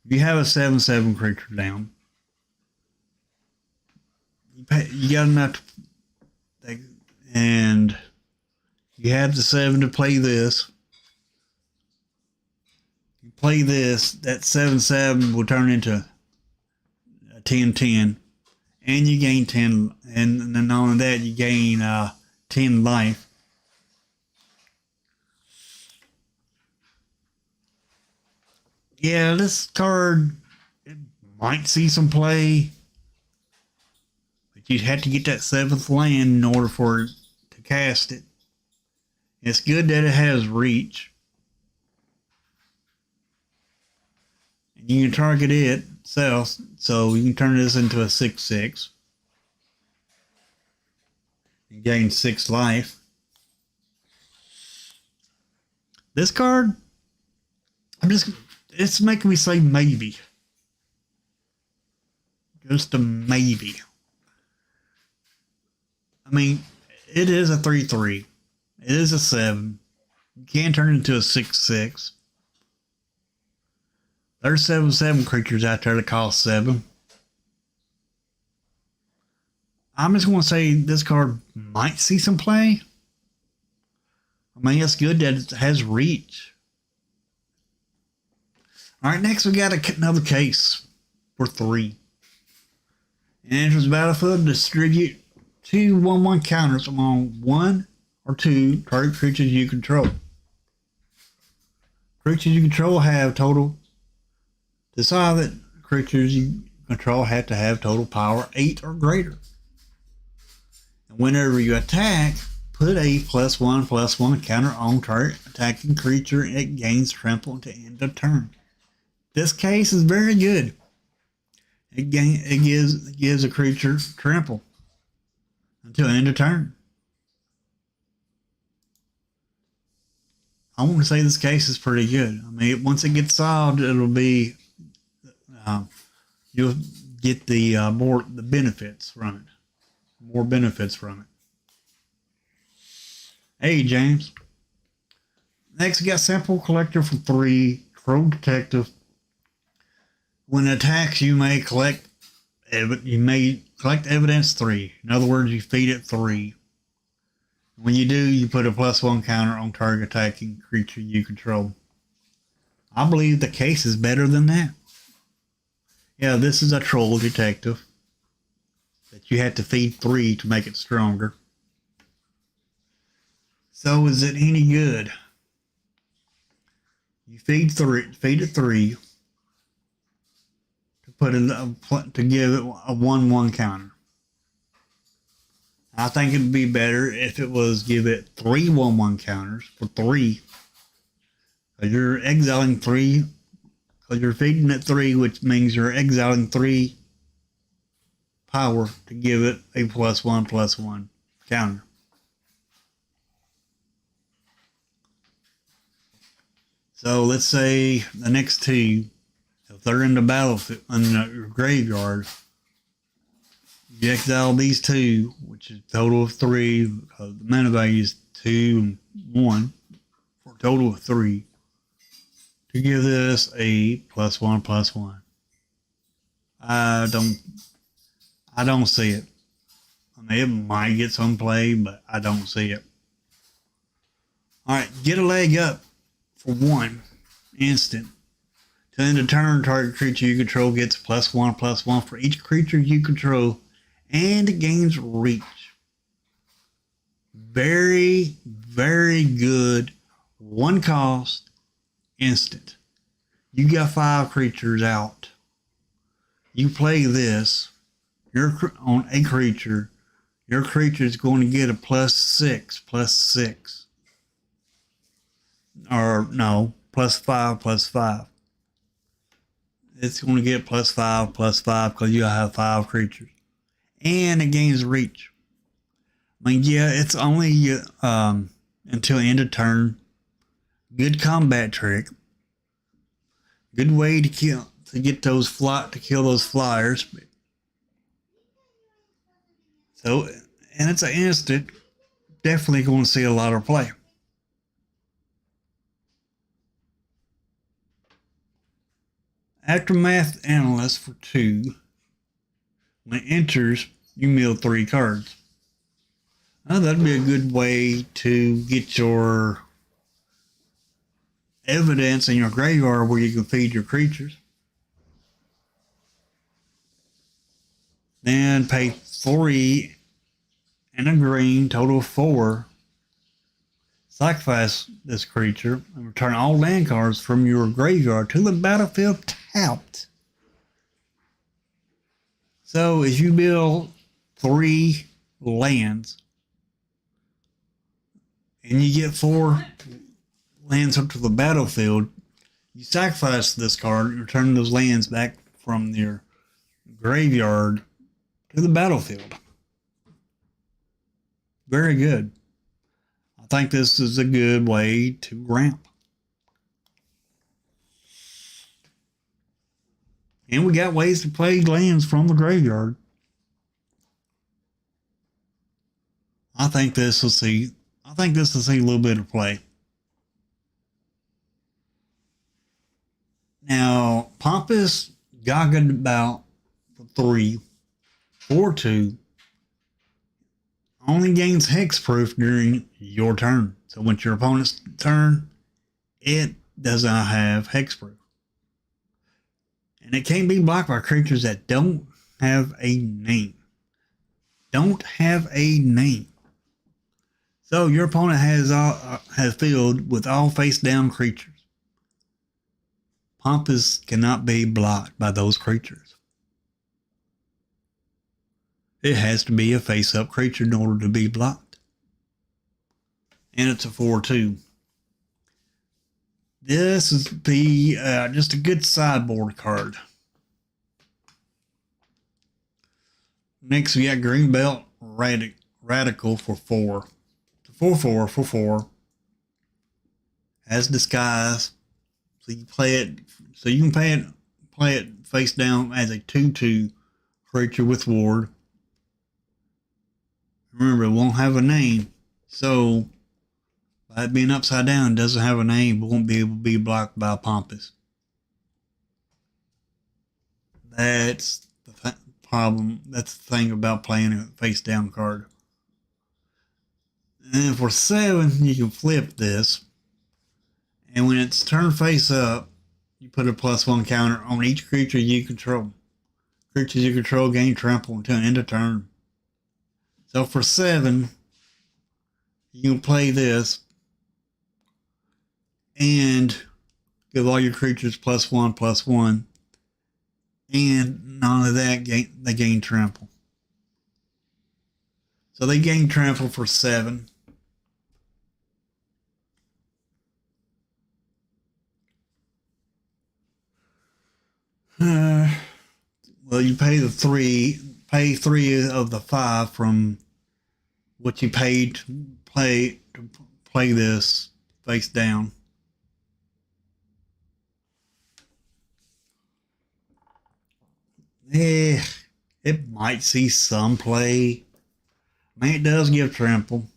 S1: If you have a 7/7 creature down, you got enough to, and you have the 7 to play this. You play this, that 7/7 will turn into a 10/10, and you gain 10, and then on that you gain 10 life. Yeah, this card, it might see some play, but you'd have to get that 7th land in order for it to cast it. It's good that it has reach. And you can target it itself, so you can turn this into a 6/6. And gain 6 life. This card, it's making me say maybe. Just a maybe. I mean, it is a 3/3. It is a 7. You can turn it into a 6/6. There's 7/7 creatures out there that cost 7. I'm just going to say this card might see some play. I mean, it's good that it has reach. All right, next we got another case for 3. It enters the battlefield, distribute 2 1/1 counters among 1 or 2 target creatures you control. Creatures you control have total Decide that creatures you control have to have total power 8 or greater. And whenever you attack, put a +1/+1 counter on target attacking creature. It gains trample to end of turn. This case is very good. It gives a creature trample until end of turn. I want to say this case is pretty good. I mean, once it gets solved, it'll be you'll get the benefits from it. More benefits from it. Hey, James. Next, we got Sample Collector for 3. Troll Detective. When it attacks, you may collect evidence 3. In other words, you feed it 3. When you do, you put a +1 counter on target attacking creature you control. I believe the case is better than that. Yeah, this is a Troll Detective that you have to feed 3 to make it stronger. So is it any good? You feed it 3 to give it a 1/1 counter. I think it'd be better if it was give it 3 1/1 counters for 3. Because you're exiling 3. Because you're feeding it 3, which means you're exiling 3 power to give it a +1/+1 counter. So let's say the next 2, if they're in the battlefield, in your graveyard, you exile these 2, which is a total of 3, because the mana value is 2 and 1, for a total of 3, to give this a +1/+1. I don't see it. I mean, it might get some play, but I don't see it. Alright, get a leg up for 1 instant. To end a turn, target creature you control gets +1/+1 for each creature you control, and it gains reach. Very, very good. 1 cost, instant. You got 5 creatures out. You play this, you're on a creature. Your creature is going to get a +6/+6. Or no, +5/+5. It's going to get +5/+5 because you have 5 creatures. And it gains reach. I mean, yeah, it's only until end of turn. Good combat trick. Good way to kill those flyers. So, and it's an instant. Definitely going to see a lot of play. Aftermath Analyst for 2. When it enters, you mill 3 cards. Now, that'd be a good way to get your evidence in your graveyard where you can feed your creatures. Then pay 3 and a green, total of 4. Sacrifice this creature and return all land cards from your graveyard to the battlefield tapped. So as you build 3 lands and you get 4 lands up to the battlefield, you sacrifice this card and return those lands back from your graveyard to the battlefield. Very good. I think this is a good way to ramp. And we got ways to play lands from the graveyard. I think this will see a little bit of play. Now, Pompous Gagabout for 3, 4/2, only gains hexproof during your turn. So when your opponent's turn, it does not have hexproof. And it can't be blocked by creatures that don't have a name. Don't have a name. So your opponent has filled with all face down creatures. Pampas cannot be blocked by those creatures. It has to be a face-up creature in order to be blocked. And it's a 4/2. This is just a good sideboard card. Next, we got Greenbelt Radical for 4. It's a 4/4 for 4. Has disguise. So you play it. So you can play it face down as a 2/2 creature with ward. Remember, it won't have a name. So by it being upside down, it doesn't have a name. It won't be able to be blocked by Pampas. That's the problem. That's the thing about playing a face down card. And for 7, you can flip this. And when it's turned face up, you put a +1 counter on each creature you control. Creatures you control gain trample until end of turn. So for 7, you can play this and give all your creatures +1/+1. And not only that, they gain trample. So they gain trample for 7. Well, you pay 3 of the 5 from what you paid to play this face down. It might see some play. I mean, it does give trample.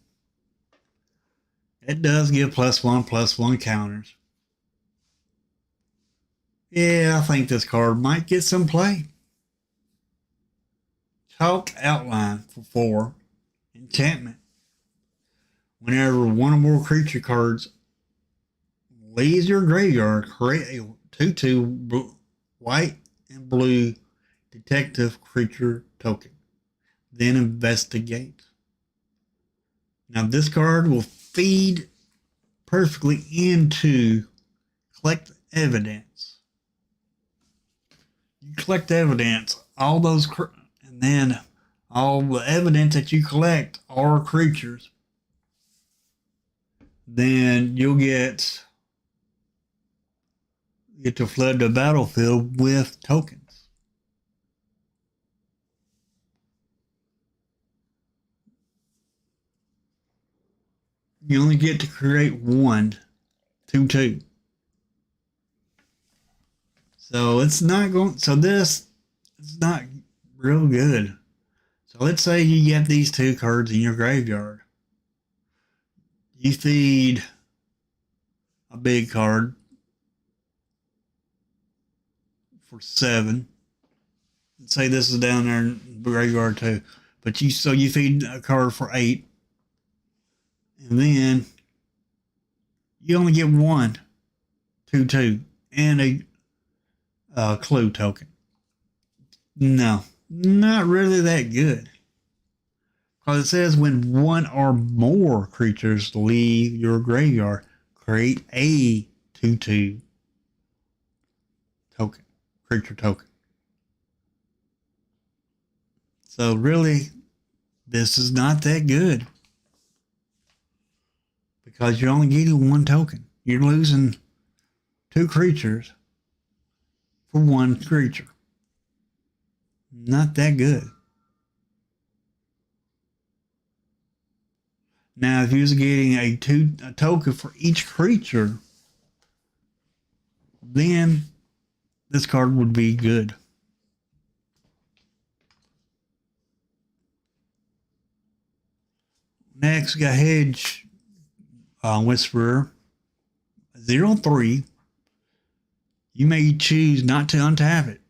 S1: It does give +1/+1 counters. Yeah, I think this card might get some play. Chalk Outline for 4. Enchantment. Whenever one or more creature cards leaves your graveyard, create a 2/2 white and blue detective creature token. Then investigate. Now this card will feed perfectly into collect evidence. You collect evidence, all those, and then all the evidence that you collect are creatures. Then you'll get to flood the battlefield with tokens. You only get to create 1 2/2. So it's not going. So this is not real good. So let's say you get these 2 cards in your graveyard. You feed a big card for 7. Let's say this is down there in the graveyard too. But you feed a card for 8. And then you only get 1 2/2 and a clue token. No, not really that good. Because it says when 1 or more creatures leave your graveyard, create a 2/2 token, creature token. So really, this is not that good. Because you're only getting 1 token. You're losing 2 creatures for 1 creature. Not that good. Now, if you was getting a token for each creature, then this card would be good. Next, we got Hedge Whisperer 0/3. You may choose not to untap it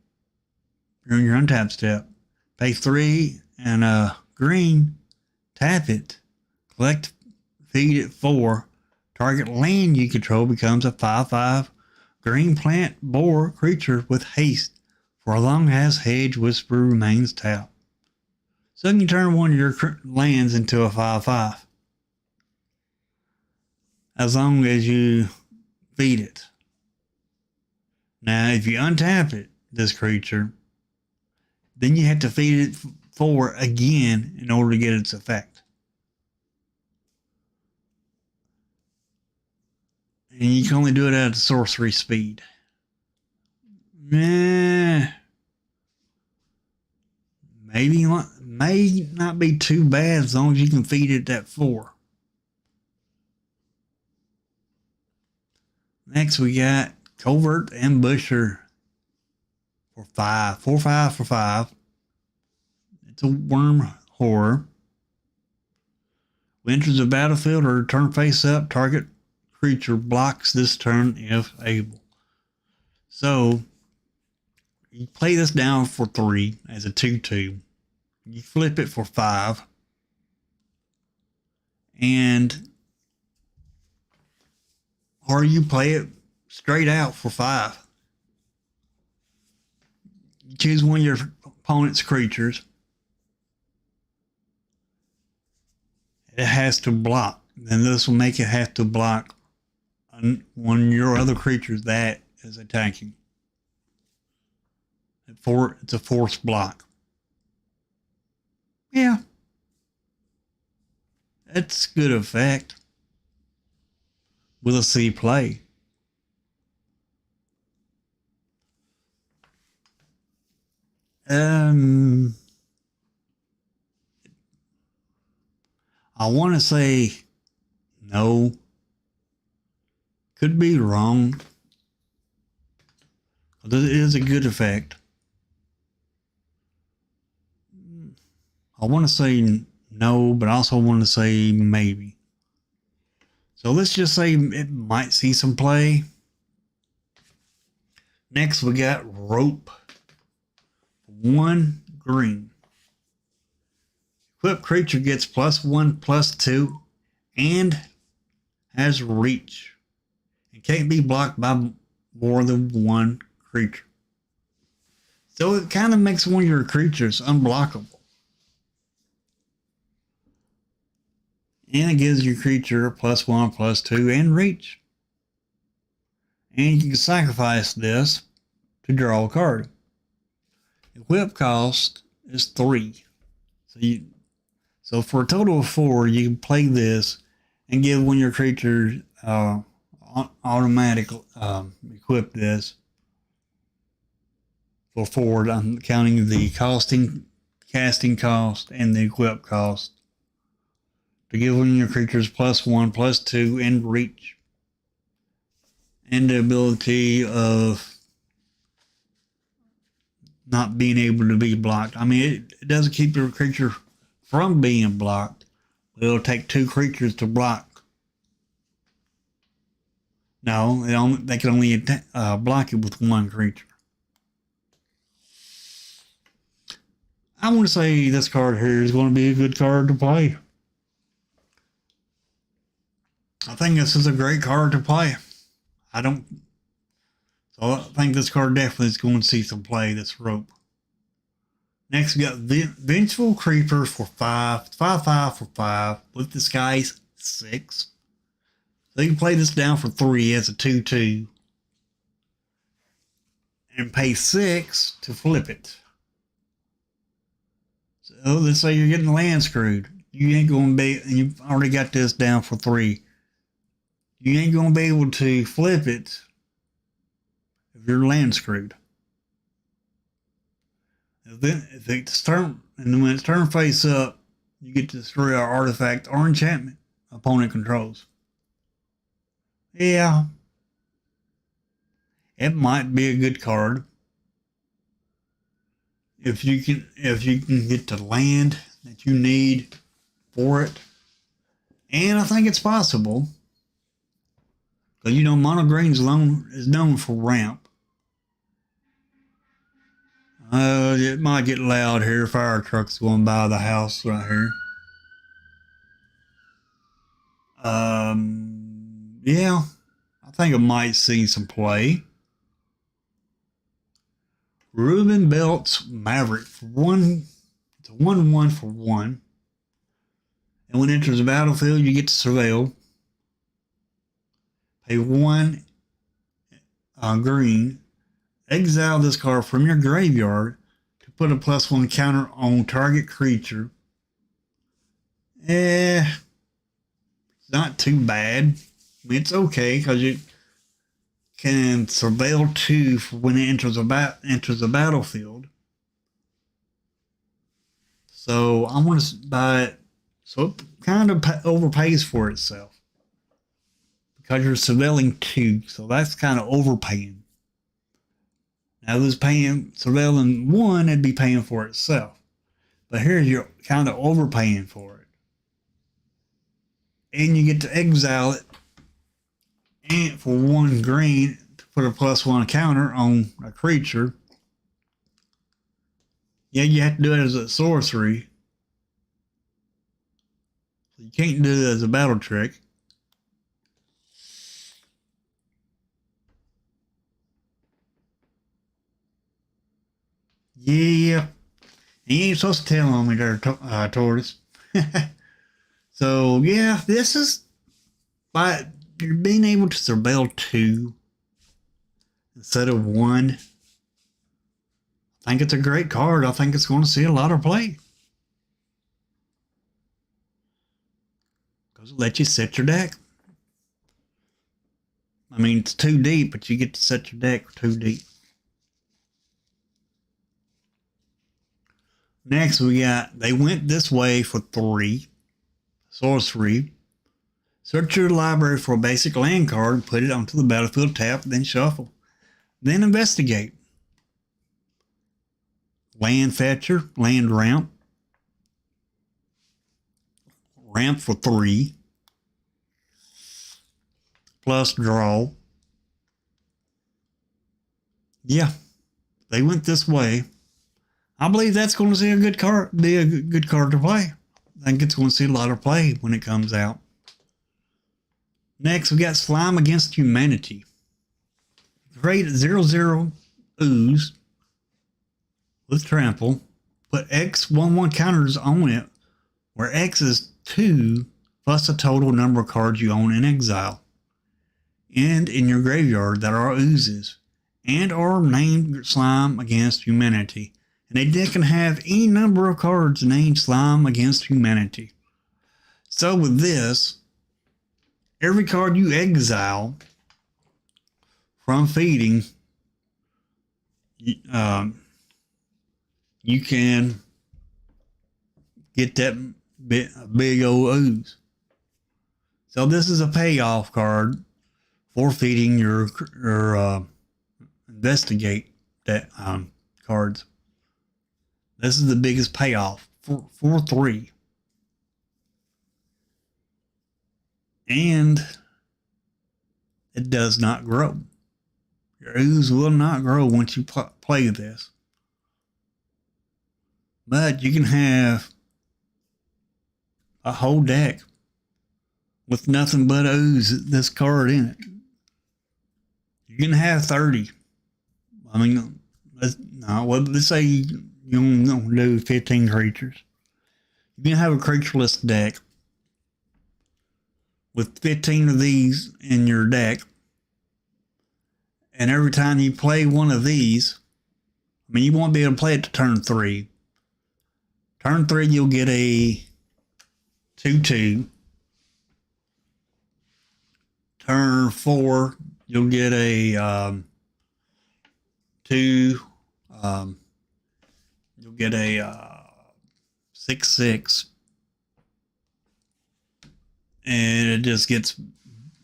S1: during your untap step. Pay 3 and green. Tap it. Collect, feed it 4. Target land you control becomes a 5/5 green plant boar creature with haste for as long as Hedge Whisperer remains tapped. So you can turn one of your lands into a 5/5. As long as you feed it. Now, if you untap it, this creature, then you have to feed it 4 again in order to get its effect. And you can only do it at a sorcery speed. May not be too bad as long as you can feed it that 4. Next, we got Covert Ambusher for 5. 4/5 for 5. It's a worm horror. When enters the battlefield or turn face up, target creature blocks this turn if able. So, you play this down for 3 as a 2/2. You flip it for 5. Or you play it straight out for 5. You choose one of your opponent's creatures. It has to block. Then this will make it have to block one of your other creatures that is attacking. It's a forced block. Yeah. It's good effect. We'll see play. I want to say no. Could be wrong. It is a good effect. I want to say no, but I also want to say maybe. So let's just say it might see some play. Next, we got Rope. 1 green. Equipped creature gets +1/+2 and has reach. It can't be blocked by more than one creature. So it kind of makes one of your creatures unblockable. And it gives your creature a +1/+2 and reach. And you can sacrifice this to draw a card. Equip cost is 3. So for a total of 4, you can play this and give one of your creatures automatic equip this for 4. I'm counting the casting cost and the equip cost to give one of your creatures +1/+2 and reach, and the ability of not being able to be blocked. I mean, it doesn't keep your creature from being blocked. It'll take 2 creatures to block. No, they can only block it with 1 creature. I want to say this card here is going to be a good card to play. I think this is a great card to play. So I think this card definitely is going to see some play, this Rope. Next, we got Vengeful Creeper for 5. 5/5 for 5 with disguise 6. So you can play this down for 3 as a 2/2 and pay 6 to flip it. So let's say you're getting land screwed. You ain't going to be, and you've already got this down for 3. You ain't going to be able to flip it if you're land screwed. Then when it's turned face up, you get to destroy our artifact or enchantment opponent controls. Yeah, it might be a good card if you can get the land that you need for it, and I think it's possible. Because, Mono Green is known for ramp. It might get loud here. Fire trucks going by the house right here. Yeah, I think it might see some play. Ruben Belts Maverick for 1. It's a 1/1 for 1. And when it enters the battlefield, you get to surveil. Pay 1 green exile this card from your graveyard to put a +1 counter on target creature. It's not too bad. It's okay because you can surveil 2 for when it enters the battlefield. So I'm going to buy it. So it kind of overpays for itself because you're surveilling 2. So that's kind of overpaying. Now, if it was surveilling 1, it'd be paying for itself. But here you're kind of overpaying for it. And you get to exile it and for 1 green to put a +1 counter on a creature. Yeah, you have to do it as a sorcery. You can't do it as a battle trick. Yeah. You ain't supposed to tell on me there, Tortoise. So, yeah, this is by you're being able to surveil 2 instead of 1. I think it's a great card. I think it's going to see a lot of play. Because it lets you set your deck. I mean, it's 2 deep, but you get to set your deck 2 deep. Next, we got, they went this way for 3. Sorcery. Search your library for a basic land card, put it onto the battlefield, tap, then shuffle. Then investigate. Land fetcher, land ramp. Ramp for 3. Plus draw. Yeah, they went this way. I believe that's going to see a good card, be a good card to play. I think it's going to see a lot of play when it comes out. Next, we got Slime Against Humanity. Create 0/0 ooze with trample. Put X 1/1 counters on it, where X is 2 plus the total number of cards you own in exile and in your graveyard that are oozes and are named Slime Against Humanity. And they can have any number of cards named Slime Against Humanity. So with this, every card you exile from feeding, you can get that big old ooze. So this is a payoff card for feeding your investigate that cards. This is the biggest payoff for 3. And it does not grow. Your ooze will not grow once you play this. But you can have a whole deck with nothing but ooze, this card in it. You can have 30. I mean, let's say you don't do 15 creatures. You can have a creatureless deck with 15 of these in your deck. And every time you play one of these, I mean, you won't be able to play it to turn 3. Turn 3, you'll get a 2/2. Turn 4, you'll get a 2. You'll get a 6/6. And it just gets,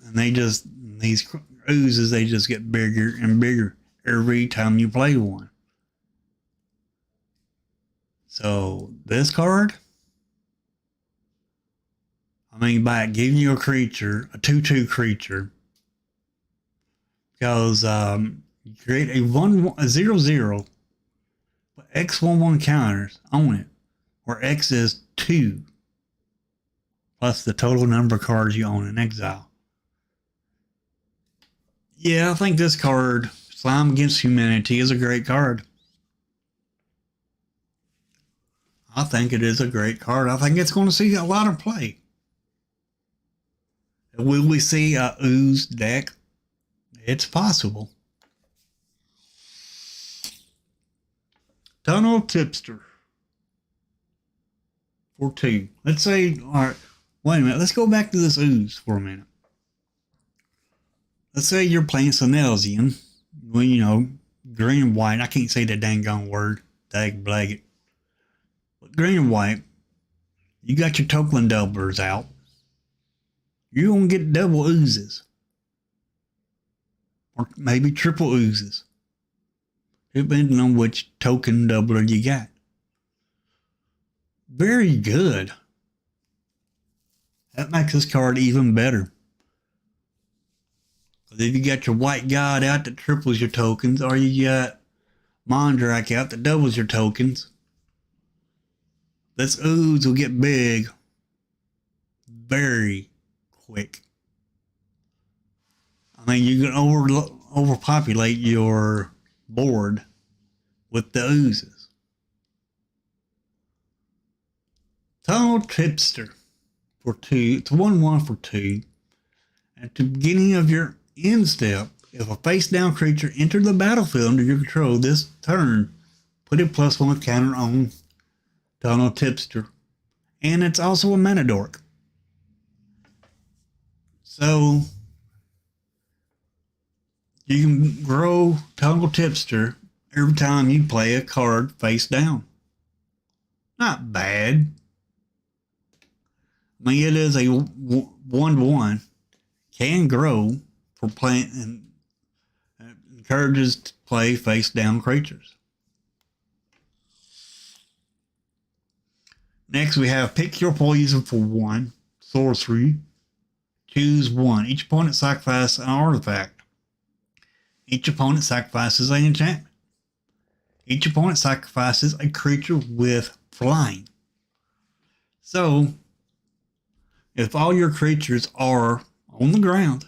S1: and these oozes, they just get bigger and bigger every time you play one. So this card, I mean, by giving you a creature, a 2/2 creature, because you create a 0/0, but X 1/1 counters on it, where X is 2 plus the total number of cards you own in exile. Yeah, I think this card, Slime Against Humanity, is a great card. I think it is a great card. I think it's going to see a lot of play. Will we see a ooze deck? It's possible. Tunnel Tipster for 2. Let's say, all right, wait a minute. Let's go back to this ooze for a minute. Let's say you're playing Senelsian. Well, you know, green and white. I can't say the dang on word. Dag blag it. But green and white, you got your token doublers out. You're going to get double oozes. Or maybe triple oozes. Depending on which token doubler you got. Very good. That makes this card even better. If you got your White God out that triples your tokens, or you got Mondrak out that doubles your tokens, this ooze will get big very quick. I mean, you can overpopulate your board with the oozes. Tunnel Tipster for 2. It's 1/1 for 2. At the beginning of your end step, if a face down creature entered the battlefield under your control this turn, put a +1 counter on Tunnel Tipster. And it's also a mana dork. So you can grow Tunnel Tipster every time you play a card face down. Not bad. I mean, it is a 1/1. Can grow for playing and encourages to play face down creatures. Next, we have Pick Your Poison for 1. Sorcery. Choose 1. Each opponent sacrifices an artifact. Each opponent sacrifices an enchantment. Each opponent sacrifices a creature with flying. So, if all your creatures are on the ground,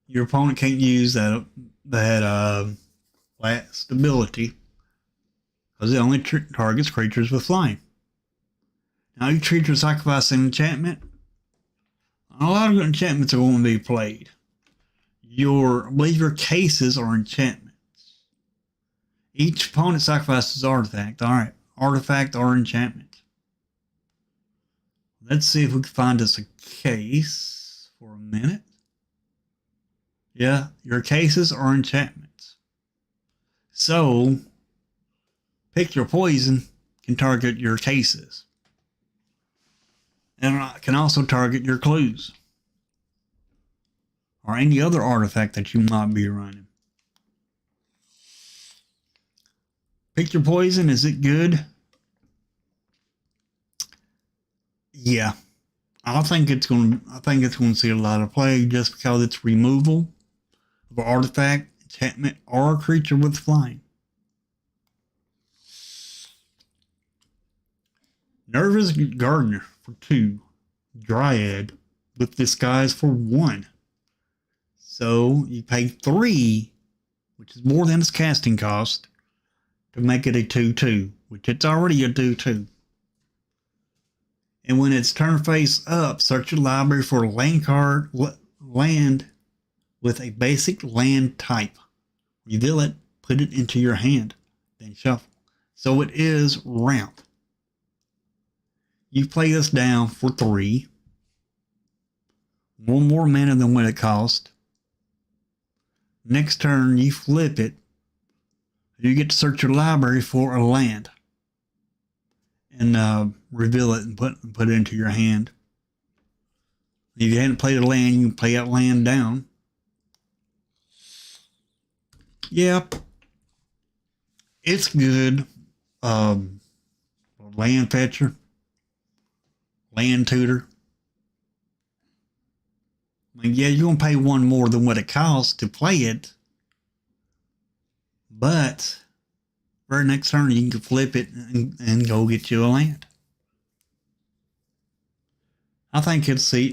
S1: your opponent can't use that last ability because it only targets creatures with flying. Now, each creature sacrifices an enchantment. A lot of enchantments are going to be played. I believe your cases are enchantments. Each opponent sacrifices artifact. All right, artifact or enchantment. Let's see if we can find us a case for a minute. Yeah, your cases are enchantments. So, Pick Your Poison can target your cases. And it can also target your clues. Or any other artifact that you might be running. Pick Your Poison, is it good? Yeah. I think it's going to see a lot of play just because it's removal of an artifact, enchantment, or a creature with flying. Nervous Gardener for 2. Dryad with Disguise for 1. So you pay 3, which is more than its casting cost, to make it a 2/2, which it's already a 2/2. And when it's turn face up, search your library for a land with a basic land type. Reveal it, put it into your hand, then shuffle. So it is ramp. You play this down for 3. 1 more mana than what it cost. Next turn, you flip it. You get to search your library for a land. And reveal it and put it into your hand. If you hadn't played a land, you can play that land down. Yep. It's good. Land fetcher. Land tutor. I mean, yeah, you're going to pay 1 more than what it costs to play it. But for next turn, you can flip it and go get you a land. I think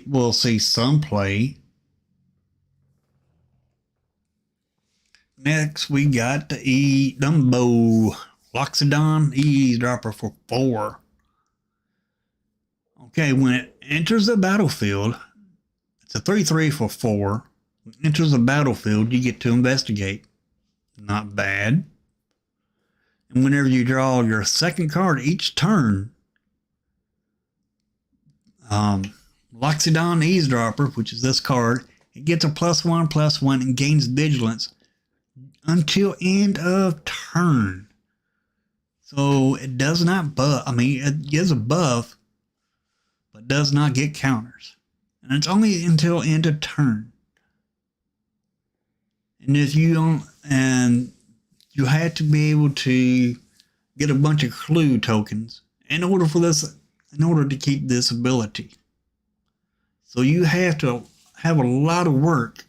S1: we'll see some play. Next, we got the Dumbo Loxodon Eavesdropper for 4. Okay, when it enters the battlefield, it's a 3/3 for 4. When it enters the battlefield, you get to investigate. Not bad. And whenever you draw your second card each turn, Loxodon Eavesdropper, which is this card, it gets a +1/+1 and gains vigilance until end of turn. So it does not buff. I mean, it gives a buff, but does not get counters. And it's only until end of turn. And if you don't, and you had to be able to get a bunch of clue tokens in order to keep this ability. So you have to have a lot of work.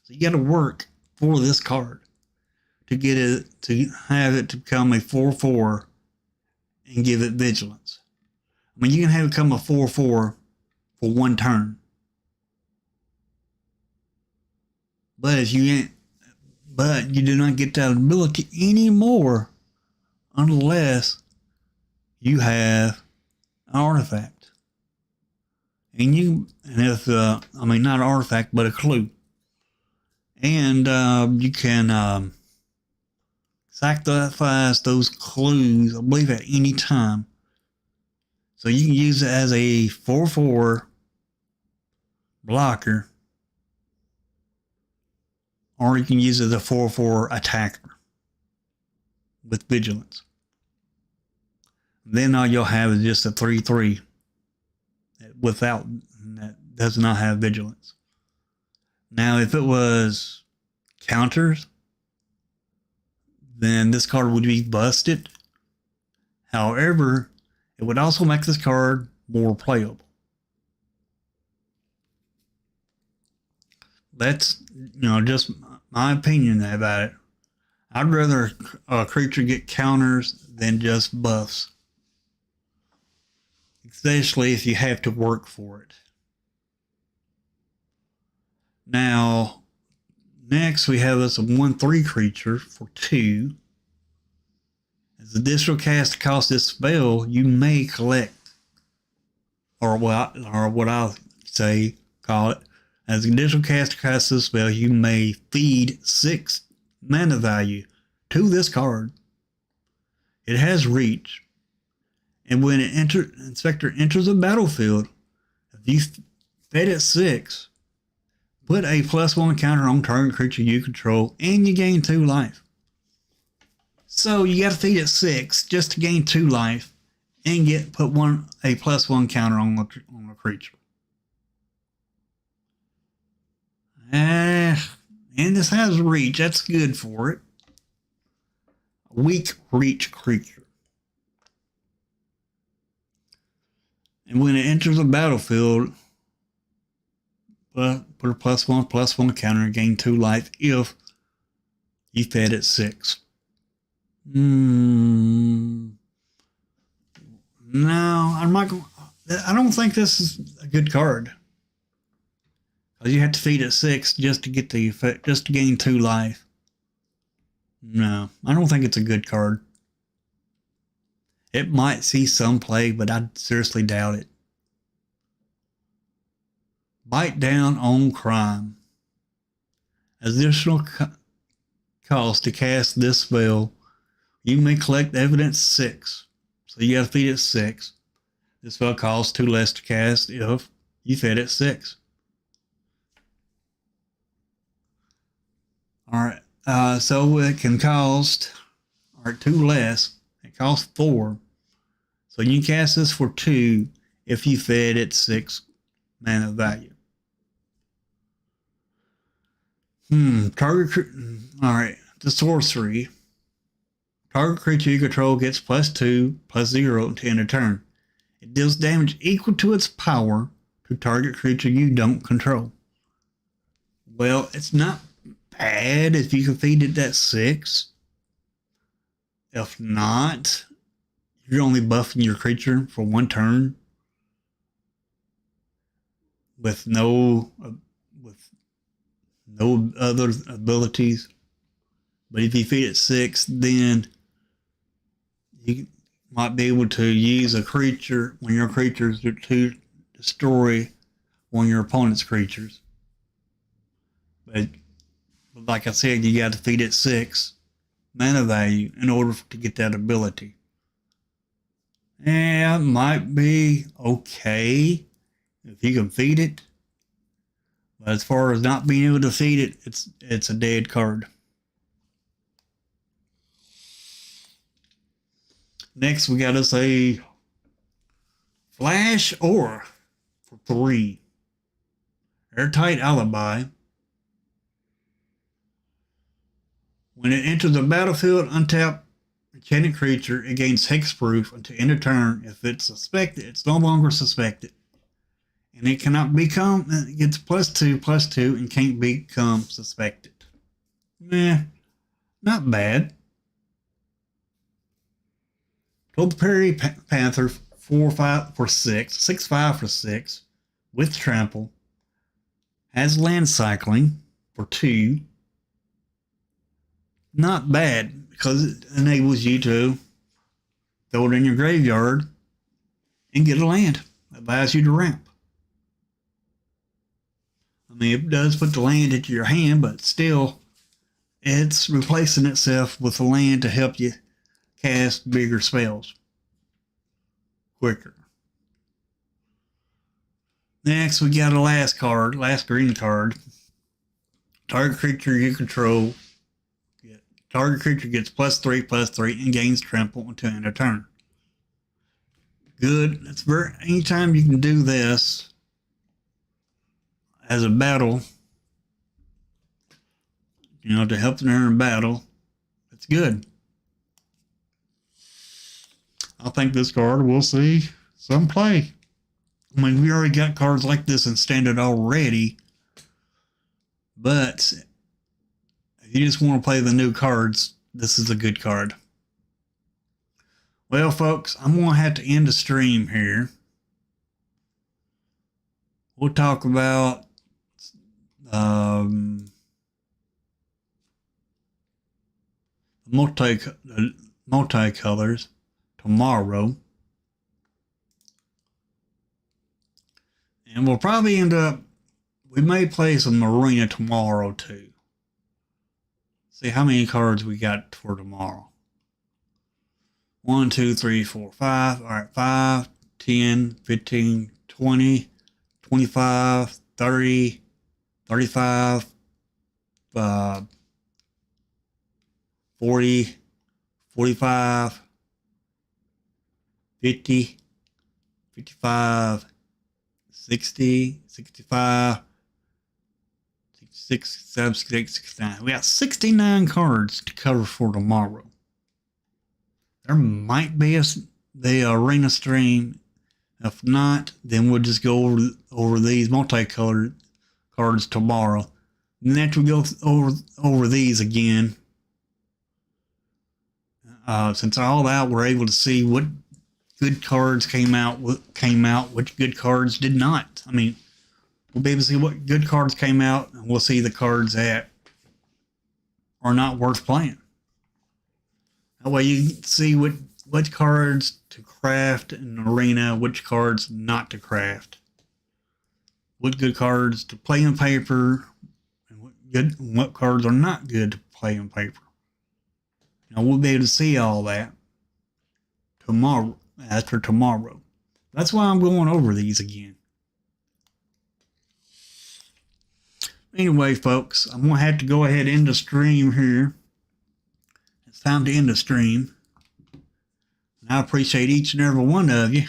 S1: So you got to work for this card to get it, to have it to become a 4/4 and give it vigilance. I mean, you can have it become a 4/4 for one turn. But you do not get that ability anymore unless you have an artifact. And if not an artifact, but a clue. And you can sacrifice those clues, I believe, at any time. So you can use it as a 4/4 blocker, or you can use it as a 4/4 attacker with vigilance. Then all you'll have is just a 3/3 that does not have vigilance. Now, if it was counters, then this card would be busted. However, it would also make this card more playable. That's, just my opinion about it. I'd rather a creature get counters than just buffs. Especially if you have to work for it. Now, next we have this 1/3 creature for 2. As additional cast to cast this spell, you may collect, or what I'll say, call it, as additional cast to cast this spell, you may feed 6 mana value to this card. It has reach, and when Inspector enters a battlefield, if you fed it 6, put a +1 counter on target creature you control, and you gain 2 life. So you got to feed it 6 just to gain 2 life, and put a +1 counter on the creature. And this has reach. That's good for it. A weak reach creature. And when it enters a battlefield, put a +1/+1 counter and gain 2 life if you fed it 6. No, I'm not going. I don't think this is a good card. Because you have to feed it 6 just to get the effect, just to gain 2 life. No, I don't think it's a good card. It might see some play, but I seriously doubt it. Bite down on crime. Additional cost to cast this spell. You may collect evidence 6. So you got to feed it 6. This spell costs 2 less to cast if you fed it 6. Alright, so it can cost 2 less. It costs 4. So you can cast this for 2 if you fed it 6 mana value. Alright, the sorcery. Target creature you control gets +2/+0 until end of turn. It deals damage equal to its power to target creature you don't control. Well, it's not bad if you can feed it that 6. If not, you're only buffing your creature for 1 turn with no other abilities. But if you feed it 6, then you might be able to use a creature, when your creatures, to destroy one of your opponent's creatures. But like I said, you got to feed it 6 mana value in order to get that ability. Yeah, it might be okay if you can feed it. But as far as not being able to feed it, it's a dead card. Next, we got us a Flash Aura for 3. Airtight Alibi. When it enters the battlefield, untap enchanted creature. It gains hexproof until end of turn. If it's suspected, it's no longer suspected. And it cannot become, it gets +2/+2 and can't become suspected. Meh, not bad. Gold Prairie Panther 4/5 for 6, 6/5 for 6 with trample. Has land cycling for 2. Not bad because it enables you to throw it in your graveyard and get a land. It allows you to ramp. I mean, it does put the land into your hand, but still, it's replacing itself with the land to help you cast bigger spells quicker. Next, we got a last green card. Target creature you control. Target creature gets +3/+3 and gains trample until end of turn. Good. That's very. Anytime you can do this as a battle, to help them in a battle, it's good. I think this card will see some play. I mean, we already got cards like this in Standard already, but if you just want to play the new cards, this is a good card. Well, folks, I'm going to have to end the stream here. We'll talk about multicolors tomorrow. And we'll probably we may play some Arena tomorrow too. See how many cards we got for tomorrow. 1, 2, 3, 4, 5. All right, 5, 10, 15, 20, 25, 30, 35, 40, 45, 50, 55, 60, 65, 66, 67, 68, 69. We got 69 cards to cover for tomorrow. There might be the arena stream. If not, then we'll just go over these multicolored cards tomorrow. And then after we go over these again, since all that, we're able to see what good cards came out, which good cards did not. I mean, we'll be able to see what good cards came out, and we'll see the cards that are not worth playing. That way you can see what cards to craft in an arena, which cards not to craft. What good cards to play in paper, and what cards are not good to play in paper. Now we'll be able to see all that after tomorrow. That's why I'm going over these again. Anyway, folks, I'm going to have to go ahead and end the stream here. It's time to end the stream. And I appreciate each and every one of you.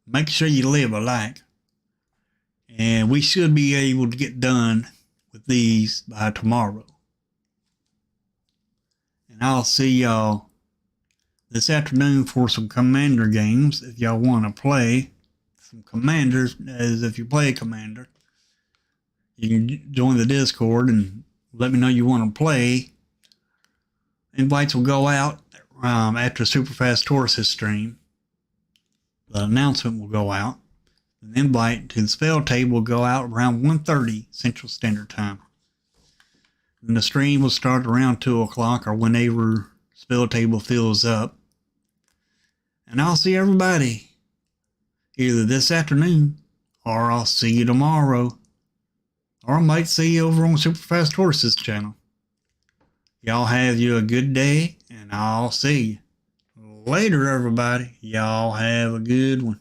S1: Make sure you leave a like. And we should be able to get done with these by tomorrow. And I'll see y'all this afternoon for some Commander games. If y'all want to play some Commanders, as if you play a Commander, you can join the Discord and let me know you want to play. Invites will go out after Superfast Taurus' stream. The announcement will go out. An invite to the spell table will go out around 1:30 Central Standard Time. And the stream will start around 2 o'clock or whenever spell table fills up. And I'll see everybody either this afternoon or I'll see you tomorrow. Or I might see you over on Superfast Taurus' channel. Y'all have you a good day And I'll see you later, everybody. Y'all have a good one.